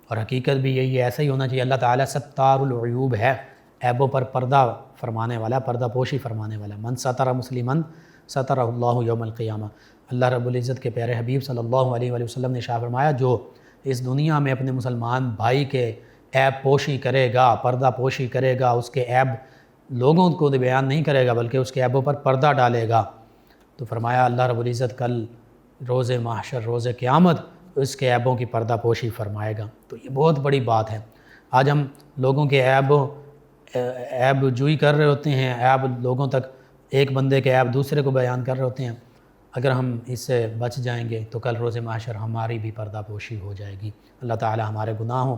اور حقیقت بھی یہی ہے، ایسا ہی ہونا چاہیے۔ اللہ تعالیٰ ستار العیوب ہے، عیبوں پر پردہ فرمانے والا، پردہ پوشی فرمانے والا۔ من ستر مسلماً سترہ اللہ یوم القیامہ، اللہ رب العزت کے پیارے حبیب صلی اللہ علیہ وآلہ وسلم نے ارشاد فرمایا، جو اس دنیا میں اپنے مسلمان بھائی کے عیب پوشی کرے گا، پردہ پوشی کرے گا، اس کے عیب لوگوں کو بیان نہیں کرے گا بلکہ اس کے عیبوں پر پردہ ڈالے گا، تو فرمایا اللہ رب العزت کل روز محشر، روز قیامت اس کے عیبوں کی پردہ پوشی فرمائے گا۔ تو یہ بہت بڑی بات ہے۔ آج ہم لوگوں کے عیب جوئی کر رہے ہوتے ہیں، عیب لوگوں تک، ایک بندے کے عیب دوسرے کو بیان کر رہے ہوتے ہیں، اگر ہم اس سے بچ جائیں گے تو کل روز محشر ہماری بھی پردہ پوشی ہو جائے گی، اللہ تعالی ہمارے گناہوں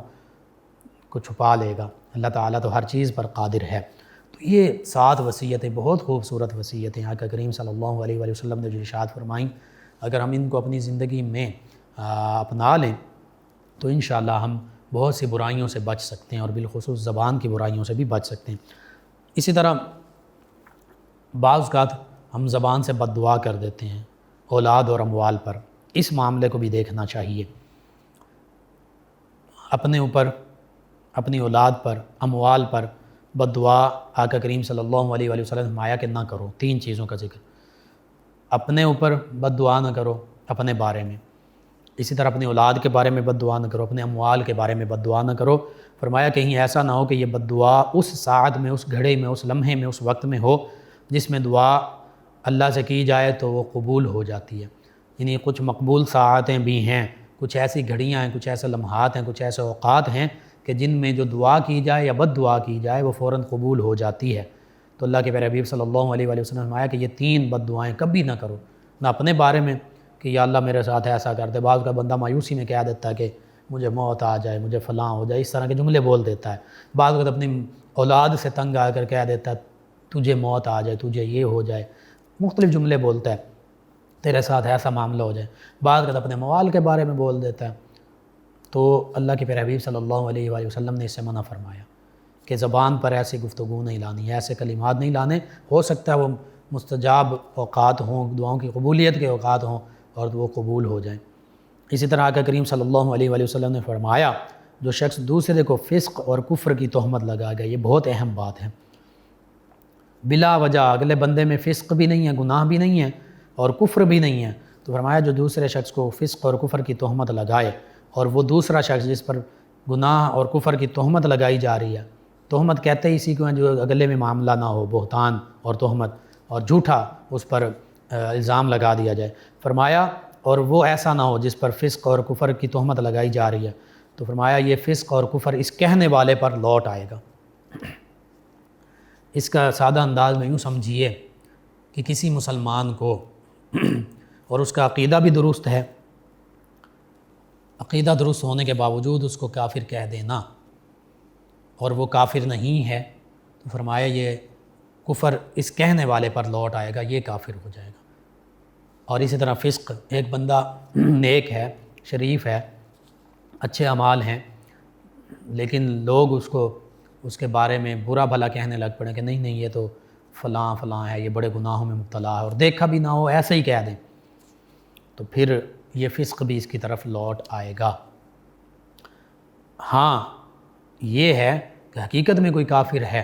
کو چھپا لے گا، اللہ تعالیٰ تو ہر چیز پر قادر ہے۔ تو یہ 7 وصیتیں بہت خوبصورت وصیتیں آقا کریم صلی اللہ علیہ وآلہ وسلم نے جو ارشاد فرمائیں، اگر ہم ان کو اپنی زندگی میں اپنا لیں تو انشاءاللہ ہم بہت سی برائیوں سے بچ سکتے ہیں، اور بالخصوص زبان کی برائیوں سے بھی بچ سکتے ہیں۔ اسی طرح بعض اوقات ہم زبان سے بد دعا کر دیتے ہیں اولاد اور اموال پر، اس معاملے کو بھی دیکھنا چاہیے۔ اپنے اوپر، اپنی اولاد پر، اموال پر بد دعا آقا کریم صلی اللہ علیہ وآلہ وسلم نے فرمایا کہ نہ کرو۔ 3 چیزوں کا ذکر، اپنے اوپر بد دعا نہ کرو اپنے بارے میں، اسی طرح اپنی اولاد کے بارے میں بد دعا نہ کرو، اپنے اموال کے بارے میں بد دعا نہ کرو۔ فرمایا کہیں ایسا نہ ہو کہ یہ بد دعا اس ساعت میں، اس گھڑی میں، اس لمحے میں، اس وقت میں ہو جس میں دعا اللہ سے کی جائے تو وہ قبول ہو جاتی ہے، یعنی کچھ مقبول ساعتیں بھی ہیں، کچھ ایسی گھڑیاں ہیں، کچھ ایسے لمحات ہیں، کچھ ایسے اوقات ہیں کہ جن میں جو دعا کی جائے یا بد دعا کی جائے وہ فوراً قبول ہو جاتی ہے۔ تو اللہ کے پیارے حبیب صلی اللہ علیہ وآلہ وسلم نے فرمایا کہ یہ 3 بد دعائیں کبھی نہ کرو، نہ اپنے بارے میں کہ یا اللہ میرے ساتھ ایسا کر دے، بعض کا بندہ مایوسی میں کہہ دیتا ہے کہ مجھے موت آ جائے، مجھے فلاں ہو جائے، اس طرح کے جملے بول دیتا ہے۔ بعض وقت اپنی اولاد سے تنگ آ کر کہہ دیتا ہے تجھے موت آ جائے، تجھے یہ ہو جائے، مختلف جملے بولتا ہے، تیرے ساتھ ایسا معاملہ ہو جائے۔ بعض وقت اپنے موال کے بارے میں بول دیتا ہے۔ تو اللہ کے پیارے حبیب صلی اللہ علیہ وآلہ وسلم نے اس سے منع فرمایا کہ زبان پر ایسی گفتگو نہیں لانی، ایسے کلمات نہیں لانے، ہو سکتا ہے وہ مستجاب اوقات ہوں، دعاؤں کی قبولیت کے اوقات ہوں اور وہ قبول ہو جائیں۔ اسی طرح آقا کریم صلی اللہ علیہ وآلہ وسلم نے فرمایا جو شخص دوسرے کو فسق اور کفر کی تہمت لگا گیا، یہ بہت اہم بات ہے، بلا وجہ اگلے بندے میں فسق بھی نہیں ہے، گناہ بھی نہیں ہے اور کفر بھی نہیں ہے، تو فرمایا جو دوسرے شخص کو فسق اور کفر کی تہمت لگائے، اور وہ دوسرا شخص جس پر گناہ اور کفر کی تہمت لگائی جا رہی ہے، تہمت کہتے ہی اسی کو ہیں جو اگلے میں معاملہ نہ ہو، بہتان اور تہمت اور جھوٹا اس پر الزام لگا دیا جائے، فرمایا اور وہ ایسا نہ ہو جس پر فسق اور کفر کی تہمت لگائی جا رہی ہے، تو فرمایا یہ فسق اور کفر اس کہنے والے پر لوٹ آئے گا۔ اس کا سادہ انداز میں یوں سمجھیے کہ کسی مسلمان کو اور اس کا عقیدہ بھی درست ہے، عقیدہ درست ہونے کے باوجود اس کو کافر کہہ دینا اور وہ کافر نہیں ہے، تو فرمایا یہ کفر اس کہنے والے پر لوٹ آئے گا، یہ کافر ہو جائے گا۔ اور اسی طرح فسق، ایک بندہ نیک ہے، شریف ہے، اچھے اعمال ہیں، لیکن لوگ اس کے بارے میں برا بھلا کہنے لگ پڑیں کہ نہیں نہیں یہ تو فلاں فلاں ہے، یہ بڑے گناہوں میں مبتلا ہے، اور دیکھا بھی نہ ہو ایسے ہی کہہ دیں، تو پھر یہ فسق بھی اس کی طرف لوٹ آئے گا۔ ہاں یہ ہے کہ حقیقت میں کوئی کافر ہے،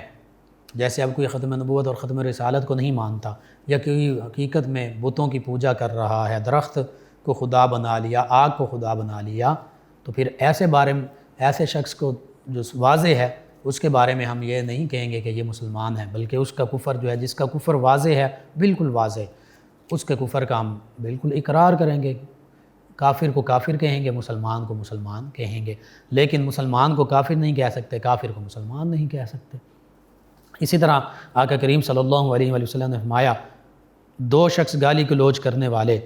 جیسے اب کوئی ختم نبوت اور ختم رسالت کو نہیں مانتا، یا کوئی حقیقت میں بتوں کی پوجا کر رہا ہے، درخت کو خدا بنا لیا، آگ کو خدا بنا لیا، تو پھر ایسے شخص کو جو واضح ہے اس کے بارے میں ہم یہ نہیں کہیں گے کہ یہ مسلمان ہے، بلکہ اس کا کفر جو ہے، جس کا کفر واضح ہے، بالکل واضح، اس کے کفر کا ہم بالکل اقرار کریں گے۔ کافر کو کافر کہیں گے، مسلمان کو مسلمان کہیں گے، لیکن مسلمان کو کافر نہیں کہہ سکتے، کافر کو مسلمان نہیں کہہ سکتے۔ اسی طرح آقا کریم صلی اللہ علیہ وآلہ وسلم نے فرمایا، دو شخص گالی گلوچ کرنے والے،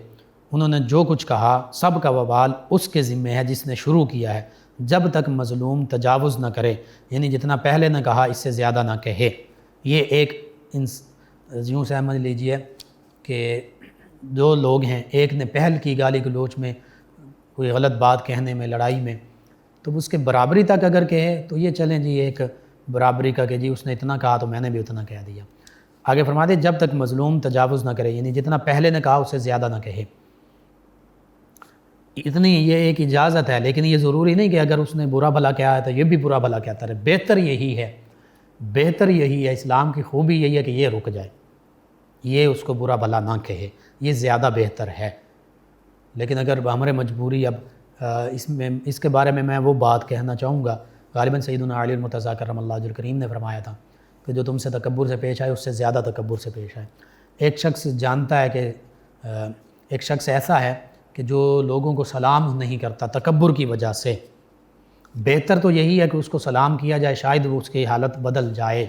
انہوں نے جو کچھ کہا سب کا وبال اس کے ذمہ ہے جس نے شروع کیا ہے، جب تک مظلوم تجاوز نہ کرے، یعنی جتنا پہلے نے کہا اس سے زیادہ نہ کہے۔ یہ ایک یوں سمجھ لیجئے کہ دو لوگ ہیں، ایک نے پہل کی گالی گلوچ میں، کوئی غلط بات کہنے میں، لڑائی میں، تو اس کے برابری تک اگر کہے تو یہ چلیں جی ایک برابری کا کہ جی اس نے اتنا کہا تو میں نے بھی اتنا کہہ دیا۔ آگے فرماتے جب تک مظلوم تجاوز نہ کرے، یعنی جتنا پہلے نے کہا اس سے زیادہ نہ کہے۔ اتنی یہ ایک اجازت ہے، لیکن یہ ضروری نہیں کہ اگر اس نے برا بھلا کہا ہے تو یہ بھی برا بھلا کہتا رہے۔ بہتر یہی ہے، اسلام کی خوبی یہی ہے کہ یہ رک جائے، یہ اس کو برا بھلا نہ کہے، یہ زیادہ بہتر ہے۔ لیکن اگر ہمارے مجبوری اب اس کے بارے میں وہ بات کہنا چاہوں گا، غالباً سیدنا علی المرتضیٰ کرم اللہ وجہہ الکریم نے فرمایا تھا کہ جو تم سے تکبر سے پیش آئے اس سے زیادہ تکبر سے پیش آئے۔ ایک شخص جانتا ہے کہ ایک شخص ایسا ہے کہ جو لوگوں کو سلام نہیں کرتا تکبر کی وجہ سے، بہتر تو یہی ہے کہ اس کو سلام کیا جائے، شاید وہ اس کی حالت بدل جائے۔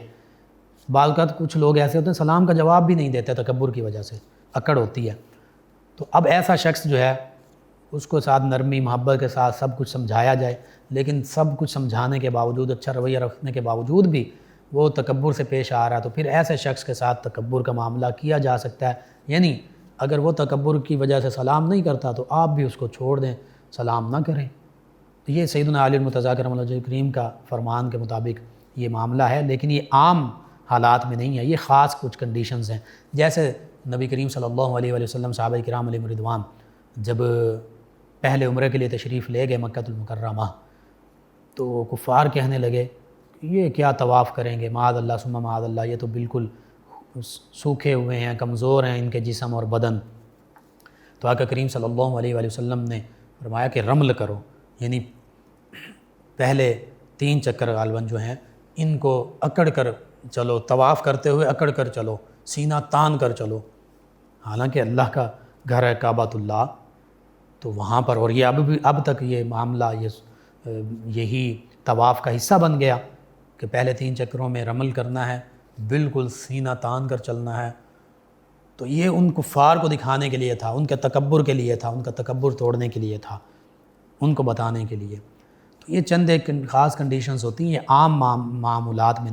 بعض اوقات کچھ لوگ ایسے ہوتے ہیں سلام کا جواب بھی نہیں دیتے تکبر کی وجہ سے، اکڑ ہوتی ہے۔ تو اب ایسا شخص جو ہے اس کو ساتھ نرمی محبت کے ساتھ سب کچھ سمجھایا جائے، لیکن سب کچھ سمجھانے کے باوجود، اچھا رویہ رکھنے کے باوجود بھی وہ تکبر سے پیش آ رہا ہے، تو پھر ایسے شخص کے ساتھ تکبر کا معاملہ کیا جا سکتا ہے۔ یعنی اگر وہ تکبر کی وجہ سے سلام نہیں کرتا تو آپ بھی اس کو چھوڑ دیں، سلام نہ کریں۔ تو یہ سیدنا علی المرتضیٰ کرم اللہ وجہہ الکریم کا فرمان کے مطابق یہ معاملہ ہے، لیکن یہ عام حالات میں نہیں ہے، یہ خاص کچھ کنڈیشنز ہیں۔ جیسے نبی کریم صلی اللہ علیہ وآلہ وسلم صحابہ کرام علیہم رضوان جب پہلے عمرے کے لیے تشریف لے گئے مکہ المکرمہ، تو کفار کہنے لگے یہ کیا طواف کریں گے، معاذ اللہ ثم معاذ اللہ، یہ تو بالکل سوکھے ہوئے ہیں، کمزور ہیں ان کے جسم اور بدن۔ تو آقا کریم صلی اللہ علیہ وآلہ وسلم نے فرمایا کہ رمل کرو، یعنی پہلے 3 چکر غالباً جو ہیں ان کو اکڑ کر چلو، طواف کرتے ہوئے اکڑ کر چلو، سینہ تان کر چلو، حالانکہ اللہ کا گھر ہے کعبۃ اللہ، تو وہاں پر، اور یہ اب تک یہ معاملہ یہی طواف کا حصہ بن گیا کہ پہلے 3 چکروں میں رمل کرنا ہے، بالکل سینہ تان کر چلنا ہے۔ تو یہ ان کفار کو دکھانے کے لیے تھا، ان کے تکبر کے لیے تھا، ان کا تکبر توڑنے کے لیے تھا، ان کو بتانے کے لیے۔ تو یہ چند ایک خاص کنڈیشنز ہوتی ہیں، یہ عام معاملات میں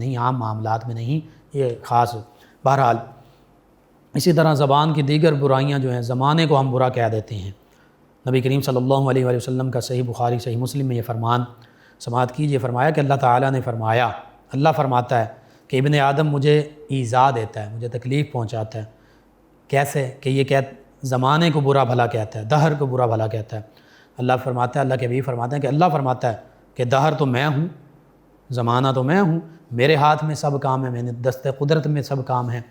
نہیں، یہ خاص۔ بہرحال اسی طرح زبان کی دیگر برائیاں جو ہیں، زمانے کو ہم برا کہہ دیتے ہیں۔ نبی کریم صلی اللہ علیہ وآلہ وسلم کا صحیح بخاری صحیح مسلم میں یہ فرمان سماعت کیجیے، فرمایا کہ اللہ تعالیٰ نے فرمایا، اللہ فرماتا ہے کہ ابن آدم مجھے ایذا دیتا ہے، مجھے تکلیف پہنچاتا ہے۔ کیسے؟ کہ یہ زمانے کو برا بھلا کہتا ہے، دہر کو برا بھلا کہتا ہے۔ اللہ فرماتا ہے، اللہ کے حبیب فرماتے ہیں کہ اللہ فرماتا ہے کہ دہر تو میں ہوں، زمانہ تو میں ہوں، میرے ہاتھ میں سب کام ہے، میں نے دست قدرت میں سب کام ہے۔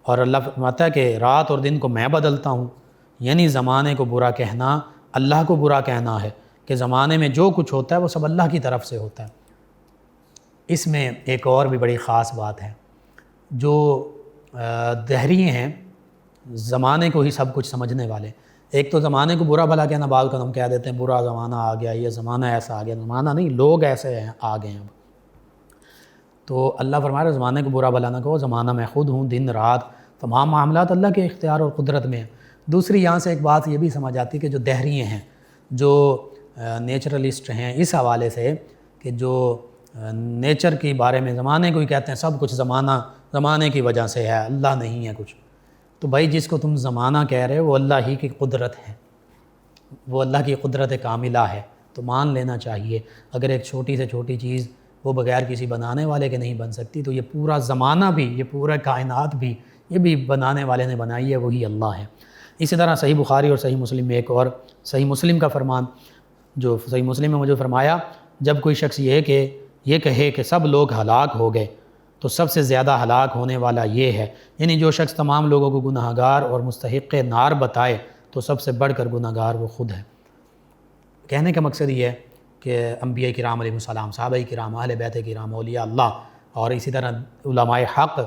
اور اللہ فرماتا ہے کہ رات اور دن کو میں بدلتا ہوں، یعنی زمانے کو برا کہنا اللہ کو برا کہنا ہے، کہ زمانے میں جو کچھ ہوتا ہے وہ سب اللہ کی طرف سے ہوتا ہے۔ اس میں ایک اور بھی بڑی خاص بات ہے، جو دہری ہیں، زمانے کو ہی سب کچھ سمجھنے والے، ایک تو زمانے کو برا بھلا کہنا، بعض کا ہم کہہ دیتے ہیں برا زمانہ آ گیا، یہ زمانہ ایسا آ گیا، زمانہ نہیں، لوگ ایسے ہیں آ گئے ہیں اب۔ تو اللہ فرما رہا ہے زمانے کو برا بھلا نہ کہو، زمانہ میں خود ہوں، دن رات تمام معاملات اللہ کے اختیار اور قدرت میں ہیں۔ دوسری یہاں سے ایک بات یہ بھی سمجھ آتی ہے کہ جو دہریے ہیں، جو نیچرلسٹ ہیں، اس حوالے سے کہ جو نیچر کے بارے میں زمانے کو ہی کہتے ہیں سب کچھ زمانے کی وجہ سے ہے، اللہ نہیں ہے کچھ، تو بھائی جس کو تم زمانہ کہہ رہے ہو وہ اللہ ہی کی قدرت ہے، وہ اللہ کی قدرت کاملہ ہے، تو مان لینا چاہیے۔ اگر ایک چھوٹی سے چھوٹی چیز وہ بغیر کسی بنانے والے کے نہیں بن سکتی، تو یہ پورا زمانہ بھی، یہ پورا کائنات بھی، یہ بھی بنانے والے نے بنائی ہے، وہی اللہ ہے۔ اسی طرح صحیح بخاری اور صحیح مسلم میں ایک اور صحیح مسلم کا فرمان، جو صحیح مسلم میں مجھے فرمایا، جب کوئی شخص یہ کہے کہ سب لوگ ہلاک ہو گئے تو سب سے زیادہ ہلاک ہونے والا یہ ہے، یعنی جو شخص تمام لوگوں کو گناہگار اور مستحق نار بتائے تو سب سے بڑھ کر گناہگار وہ خود ہے۔ کہنے کا مقصد یہ ہے کہ انبیاء کرام علیہ السلام، صحابہ کرام، اہل بیت کرام، اولیاء اللہ، اور اسی طرح علماء حق،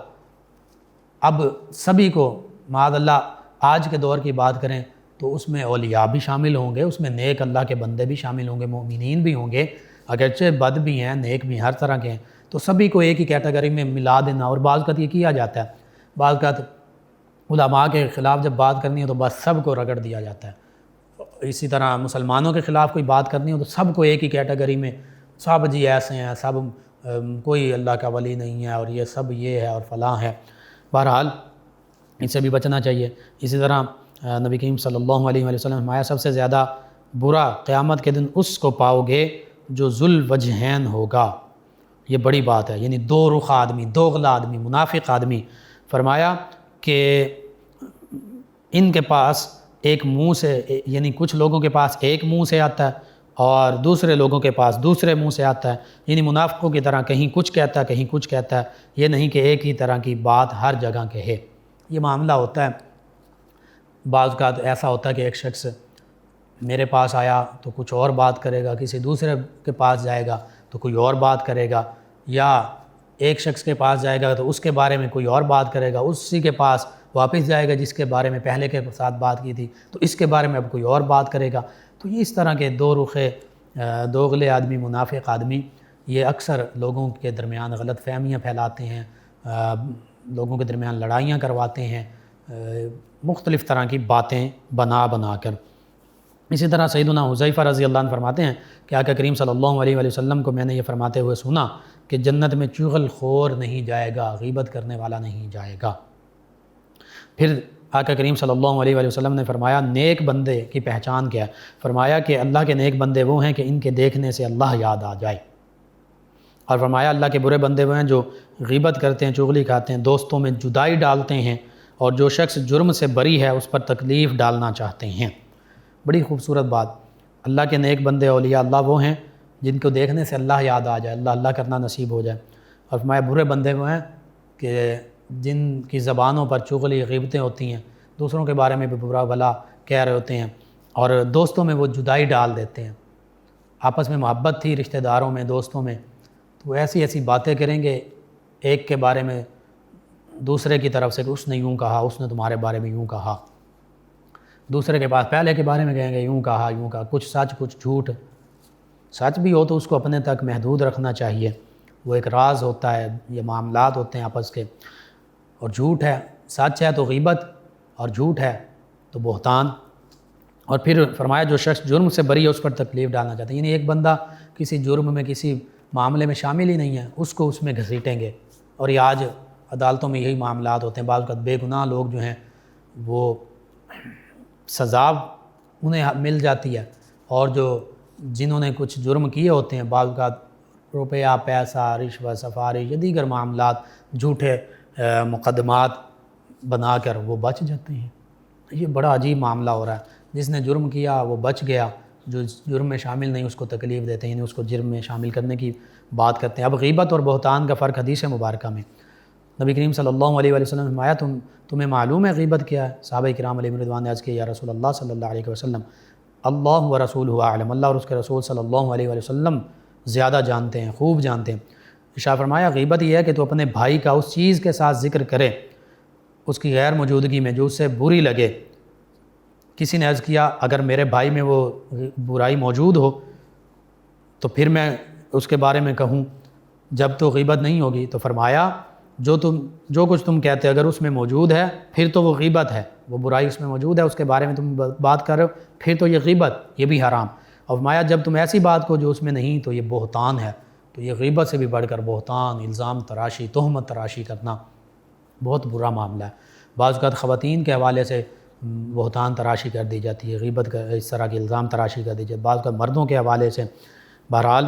اب سبھی کو معاذ اللہ آج کے دور کی بات کریں تو اس میں اولیاء بھی شامل ہوں گے، اس میں نیک اللہ کے بندے بھی شامل ہوں گے، مومنین بھی ہوں گے، اگرچہ بد بھی ہیں، نیک بھی، ہر طرح کے ہیں، تو سبھی کو ایک ہی کیٹیگری میں ملا دینا۔ اور بعض کا یہ کیا جاتا ہے، بعض کا علماء کے خلاف جب بات کرنی ہے تو بس سب کو رگڑ دیا جاتا ہے۔ اسی طرح مسلمانوں کے خلاف کوئی بات کرنی ہو تو سب کو ایک ہی کیٹیگری میں، سب جی ایسے ہیں، سب کوئی اللہ کا ولی نہیں ہے، اور یہ سب یہ ہے اور فلاں ہے۔ بہرحال اس سے بھی بچنا چاہیے۔ اسی طرح نبی کریم صلی اللہ علیہ وسلم نے فرمایا سب سے زیادہ برا قیامت کے دن اس کو پاؤ گے جو ذو الوجہین ہوگا۔ یہ بڑی بات ہے، یعنی دو رخ آدمی، دوغلا آدمی، منافق آدمی۔ فرمایا کہ ان کے پاس ایک منہ سے، یعنی کچھ لوگوں کے پاس ایک منہ سے آتا ہے اور دوسرے لوگوں کے پاس دوسرے منہ سے آتا ہے، یعنی منافقوں کی طرح کہیں کچھ کہتا ہے کہیں کچھ کہتا ہے، یہ نہیں کہ ایک ہی طرح کی بات ہر جگہ کہے۔ یہ معاملہ ہوتا ہے، بعض اوقات ایسا ہوتا ہے کہ ایک شخص میرے پاس آیا تو کچھ اور بات کرے گا، کسی دوسرے کے پاس جائے گا تو کوئی اور بات کرے گا، یا ایک شخص کے پاس جائے گا تو اس کے بارے میں کوئی اور بات کرے گا، اسی کے پاس واپس جائے گا جس کے بارے میں پہلے کے ساتھ بات کی تھی تو اس کے بارے میں اب کوئی اور بات کرے گا۔ تو یہ اس طرح کے دو رخے دوغلے آدمی، منافق آدمی، یہ اکثر لوگوں کے درمیان غلط فہمیاں پھیلاتے ہیں، لوگوں کے درمیان لڑائیاں کرواتے ہیں، مختلف طرح کی باتیں بنا کر۔ اسی طرح سیدنا حذیفہ رضی اللہ عنہ فرماتے ہیں کہ آقا کریم صلی اللہ علیہ وسلم کو میں نے یہ فرماتے ہوئے سنا کہ جنت میں چغل خور نہیں جائے گا، غیبت کرنے والا نہیں جائے گا۔ پھر آقا کریم صلی اللہ علیہ وسلم نے فرمایا نیک بندے کی پہچان کیا ہے؟ فرمایا کہ اللہ کے نیک بندے وہ ہیں کہ ان کے دیکھنے سے اللہ یاد آ جائے، اور فرمایا اللہ کے برے بندے وہ ہیں جو غیبت کرتے ہیں، چغلی کھاتے ہیں، دوستوں میں جدائی ڈالتے ہیں، اور جو شخص جرم سے بری ہے اس پر تکلیف ڈالنا چاہتے ہیں۔ بڑی خوبصورت بات، اللہ کے نیک بندے اولیاء اللہ وہ ہیں جن کو دیکھنے سے اللہ یاد آ جائے، اللہ کرنا نصیب ہو جائے، اور فرمایا برے بندے وہ ہیں کہ جن کی زبانوں پر چغلی، غیبتیں ہوتی ہیں، دوسروں کے بارے میں بھی برا بھلا کہہ رہے ہوتے ہیں، اور دوستوں میں وہ جدائی ڈال دیتے ہیں۔ آپس میں محبت تھی رشتہ داروں میں، دوستوں میں، تو ایسی باتیں کریں گے ایک کے بارے میں دوسرے کی طرف سے کہ اس نے یوں کہا، اس نے تمہارے بارے میں یوں کہا، دوسرے کے پاس پہلے کے بارے میں کہیں گے یوں کہا، کچھ سچ کچھ جھوٹ۔ سچ بھی ہو تو اس کو اپنے تک محدود رکھنا چاہیے، وہ ایک راز ہوتا ہے، یہ معاملات ہوتے ہیں آپس کے، اور جھوٹ ہے، سچ ہے تو غیبت، اور جھوٹ ہے تو بہتان۔ اور پھر فرمایا جو شخص جرم سے بری ہے اس پر تکلیف ڈالنا چاہتے ہیں، یعنی ایک بندہ کسی جرم میں، کسی معاملے میں شامل ہی نہیں ہے، اس کو اس میں گھسیٹیں گے، اور یہ آج عدالتوں میں یہی معاملات ہوتے ہیں۔ بعض اوقات بے گناہ لوگ جو ہیں وہ سزا انہیں مل جاتی ہے، اور جو جنہوں نے کچھ جرم کیے ہوتے ہیں بعض اوقات روپیہ، پیسہ، رشوت، سفارش یا دیگر معاملات، جھوٹے مقدمات بنا کر وہ بچ جاتے ہیں۔ یہ بڑا عجیب معاملہ ہو رہا ہے، جس نے جرم کیا وہ بچ گیا، جو جرم میں شامل نہیں اس کو تکلیف دیتے ہیں، یعنی اس کو جرم میں شامل کرنے کی بات کرتے ہیں۔ اب غیبت اور بہتان کا فرق حدیث مبارکہ میں نبی کریم صلی اللہ علیہ وسلم نے فرمایا تمہیں معلوم ہے غیبت کیا ہے؟ صحابہ کرام علیہ رضوان نے عرض کیا یا رسول اللہ صلی اللہ علیہ وسلم اللہ و رسولہ اعلم، اللہ اور اس کے رسول صلی اللہ علیہ وسلم زیادہ جانتے ہیں، خوب جانتے ہیں۔ ارشاد فرمایا غیبت یہ ہے کہ تو اپنے بھائی کا اس چیز کے ساتھ ذکر کرے اس کی غیر موجودگی میں جو اس سے بری لگے، کسی نے عرض کیا اگر میرے بھائی میں وہ برائی موجود ہو تو پھر میں اس کے بارے میں کہوں جب تو غیبت نہیں ہوگی؟ تو فرمایا جو کچھ تم کہتے اگر اس میں موجود ہے پھر تو وہ غیبت ہے، وہ برائی اس میں موجود ہے، اس کے بارے میں تم بات کر رہے ہو، پھر تو یہ غیبت، یہ بھی حرام۔ اور فرمایا جب تم ایسی بات کو جو اس میں نہیں تو یہ بہتان ہے، تو یہ غیبت سے بھی بڑھ کر بہتان، الزام تراشی، تہمت تراشی کرنا بہت برا معاملہ ہے۔ بعض اوقات خواتین کے حوالے سے بہتان تراشی کر دی جاتی ہے، غیبت کا اس طرح کی الزام تراشی کر دی جاتی ہے، بعض اوقات مردوں کے حوالے سے۔ بہرحال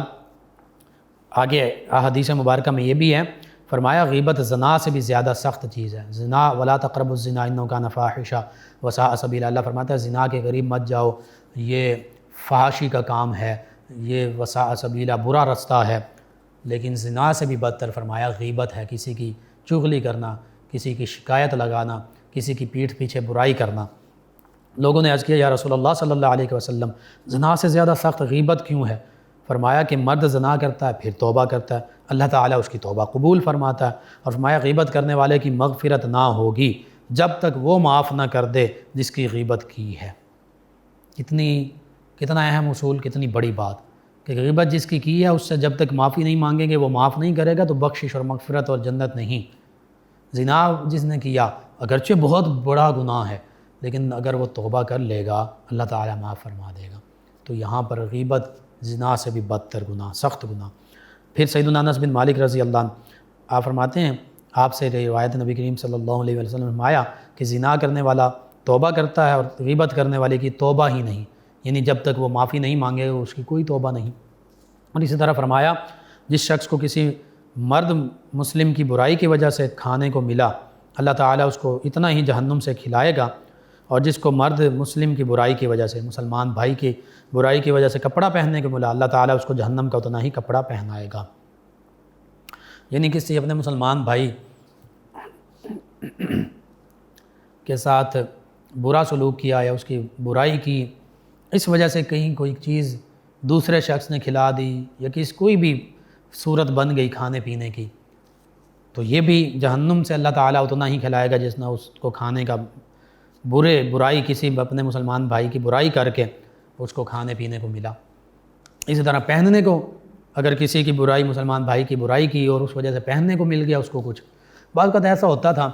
آگے احادیث مبارکہ میں یہ بھی ہے، فرمایا غیبت زنا سے بھی زیادہ سخت چیز ہے۔ زنا ولا تقربوا الزنا انه كان فاحشا وساء سبیلا، اللہ فرماتا ہے زنا کے قریب مت جاؤ، یہ فحاشی کا کام ہے، یہ وساء سبیلا برا رستہ ہے۔ لیکن زنا سے بھی بدتر فرمایا غیبت ہے، کسی کی چغلی کرنا، کسی کی شکایت لگانا، کسی کی پیٹھ پیچھے برائی کرنا۔ لوگوں نے عرض کیا یا رسول اللہ صلی اللہ علیہ وسلم زنا سے زیادہ سخت غیبت کیوں ہے؟ فرمایا کہ مرد زنا کرتا ہے پھر توبہ کرتا ہے، اللہ تعالیٰ اس کی توبہ قبول فرماتا ہے، اور فرمایا غیبت کرنے والے کی مغفرت نہ ہوگی جب تک وہ معاف نہ کر دے جس کی غیبت کی ہے۔ کتنا اہم اصول، کتنی بڑی بات کہ غیبت جس کی ہے اس سے جب تک معافی نہیں مانگیں گے، وہ معاف نہیں کرے گا تو بخشش اور مغفرت اور جنت نہیں۔ زنا جس نے کیا اگرچہ بہت بڑا گناہ ہے لیکن اگر وہ توبہ کر لے گا اللہ تعالیٰ معاف فرما دے گا۔ تو یہاں پر غیبت زنا سے بھی بدتر گناہ، سخت گناہ۔ پھر سیدنا انس بن مالک رضی اللہ عنہ آپ فرماتے ہیں، آپ سے روایت نبی کریم صلی اللہ علیہ وسلم نے فرمایا کہ زنا کرنے والا توبہ کرتا ہے اور غیبت کرنے والے کی توبہ ہی نہیں، یعنی جب تک وہ معافی نہیں مانگے گا اس کی کوئی توبہ نہیں۔ اور اسی طرح فرمایا جس شخص کو کسی مرد مسلم کی برائی کی وجہ سے کھانے کو ملا اللہ تعالیٰ اس کو اتنا ہی جہنم سے کھلائے گا، اور جس کو مرد مسلم کی برائی کی وجہ سے، مسلمان بھائی کی برائی کی وجہ سے کپڑا پہننے کو ملا اللہ تعالیٰ اس کو جہنم کا اتنا ہی کپڑا پہنائے گا۔ یعنی کسی اپنے مسلمان بھائی کے ساتھ برا سلوک کیا یا اس کی برائی کی، اس وجہ سے کہیں کوئی چیز دوسرے شخص نے کھلا دی یا کوئی بھی صورت بن گئی کھانے پینے کی، تو یہ بھی جہنم سے اللہ تعالیٰ اتنا ہی کھلائے گا جس نے اس کو کھانے کا برائی کسی اپنے مسلمان بھائی کی برائی کر کے اس کو کھانے پینے کو ملا۔ اسی طرح پہننے کو اگر کسی کی برائی، مسلمان بھائی کی برائی کی اور اس وجہ سے پہننے کو مل گیا اس کو کچھ، بعض وقت ایسا ہوتا تھا،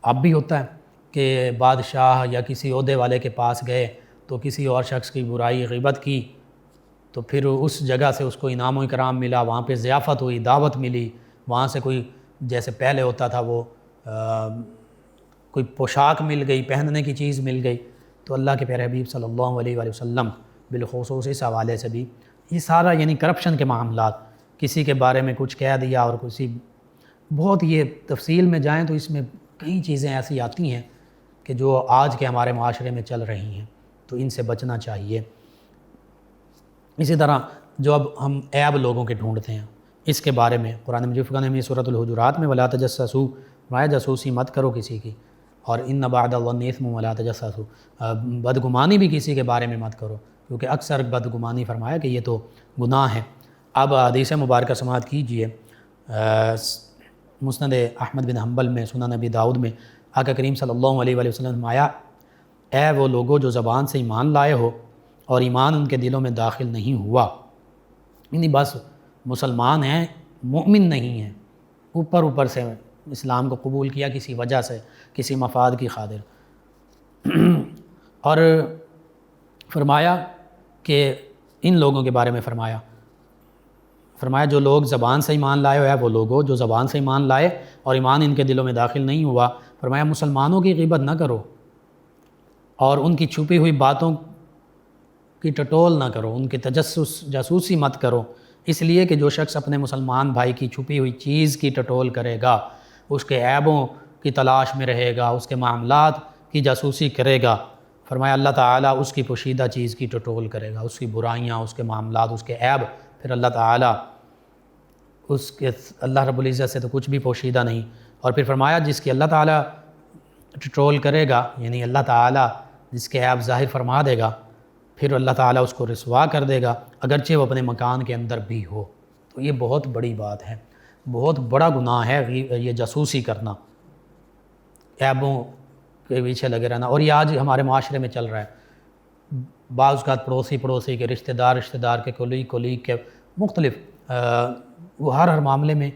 اب بھی ہوتا ہے کہ بادشاہ یا کسی عہدے والے کے پاس گئے تو کسی اور شخص کی برائی غیبت کی تو پھر اس جگہ سے اس کو انعام و اکرام ملا، وہاں پہ ضیافت ہوئی، دعوت ملی، وہاں سے کوئی جیسے پہلے ہوتا تھا وہ کوئی پوشاک مل گئی، پہننے کی چیز مل گئی، تو اللہ کے پیارے حبیب صلی اللہ علیہ وآلہ وسلم بالخصوص اس حوالے سے بھی یہ سارا یعنی کرپشن کے معاملات، کسی کے بارے میں کچھ کہہ دیا اور کسی بہت یہ تفصیل میں جائیں تو اس میں کئی چیزیں ایسی آتی ہیں کہ جو آج کے ہمارے معاشرے میں چل رہی ہیں، تو ان سے بچنا چاہیے۔ اسی طرح جو اب ہم عیب لوگوں کے ڈھونڈتے ہیں اس کے بارے میں قرآن مجید فرقان میں سورۃ الحجرات میں ولا تجسسوا، فرمایا جاسوسی مت کرو کسی کی، اور ان بعد الظن اثم ولا تجسسوا، بدگمانی بھی کسی کے بارے میں مت کرو کیونکہ اکثر بدگمانی فرمایا کہ یہ تو گناہ ہے۔ اب حدیث مبارکہ سماعت کیجئے، مسند احمد بن حنبل میں، سنن نبی داؤد میں آقا کریم صلی اللہ علیہ وآلہ وسلم نے فرمایا اے وہ لوگوں جو زبان سے ایمان لائے ہو اور ایمان ان کے دلوں میں داخل نہیں ہوا، یعنی بس مسلمان ہیں مومن نہیں ہیں، اوپر سے اسلام کو قبول کیا کسی وجہ سے، کسی مفاد کی خاطر، اور فرمایا کہ ان لوگوں کے بارے میں فرمایا جو لوگ زبان سے ایمان لائے ہوئے ہیں، وہ لوگوں جو زبان سے ایمان لائے اور ایمان ان کے دلوں میں داخل نہیں ہوا، فرمایا مسلمانوں کی غیبت نہ کرو اور ان کی چھپی ہوئی باتوں کی ٹٹول نہ کرو، ان کی جاسوسی مت کرو، اس لیے کہ جو شخص اپنے مسلمان بھائی کی چھپی ہوئی چیز کی ٹٹول کرے گا، اس کے عیبوں کی تلاش میں رہے گا، اس کے معاملات کی جاسوسی کرے گا، فرمایا اللہ تعالیٰ اس کی پوشیدہ چیز کی ٹٹول کرے گا، اس کی برائیاں، اس کے معاملات، اس کے عیب، پھر اللہ تعالیٰ اللہ رب العزت سے تو کچھ بھی پوشیدہ نہیں۔ اور پھر فرمایا جس کی اللہ تعالیٰ ٹٹول کرے گا، یعنی اللہ تعالیٰ جس کے عیب ظاہر فرما دے گا، پھر اللہ تعالیٰ اس کو رسوا کر دے گا اگرچہ وہ اپنے مکان کے اندر بھی ہو۔ تو یہ بہت بڑی بات ہے، بہت بڑا گناہ ہے یہ جاسوسی کرنا، عیبوں کے پیچھے لگے رہنا، اور یہ آج ہمارے معاشرے میں چل رہا ہے۔ بعض اوقات پڑوسی کے رشتہ دار کے کولیگ کے مختلف وہ ہر معاملے میں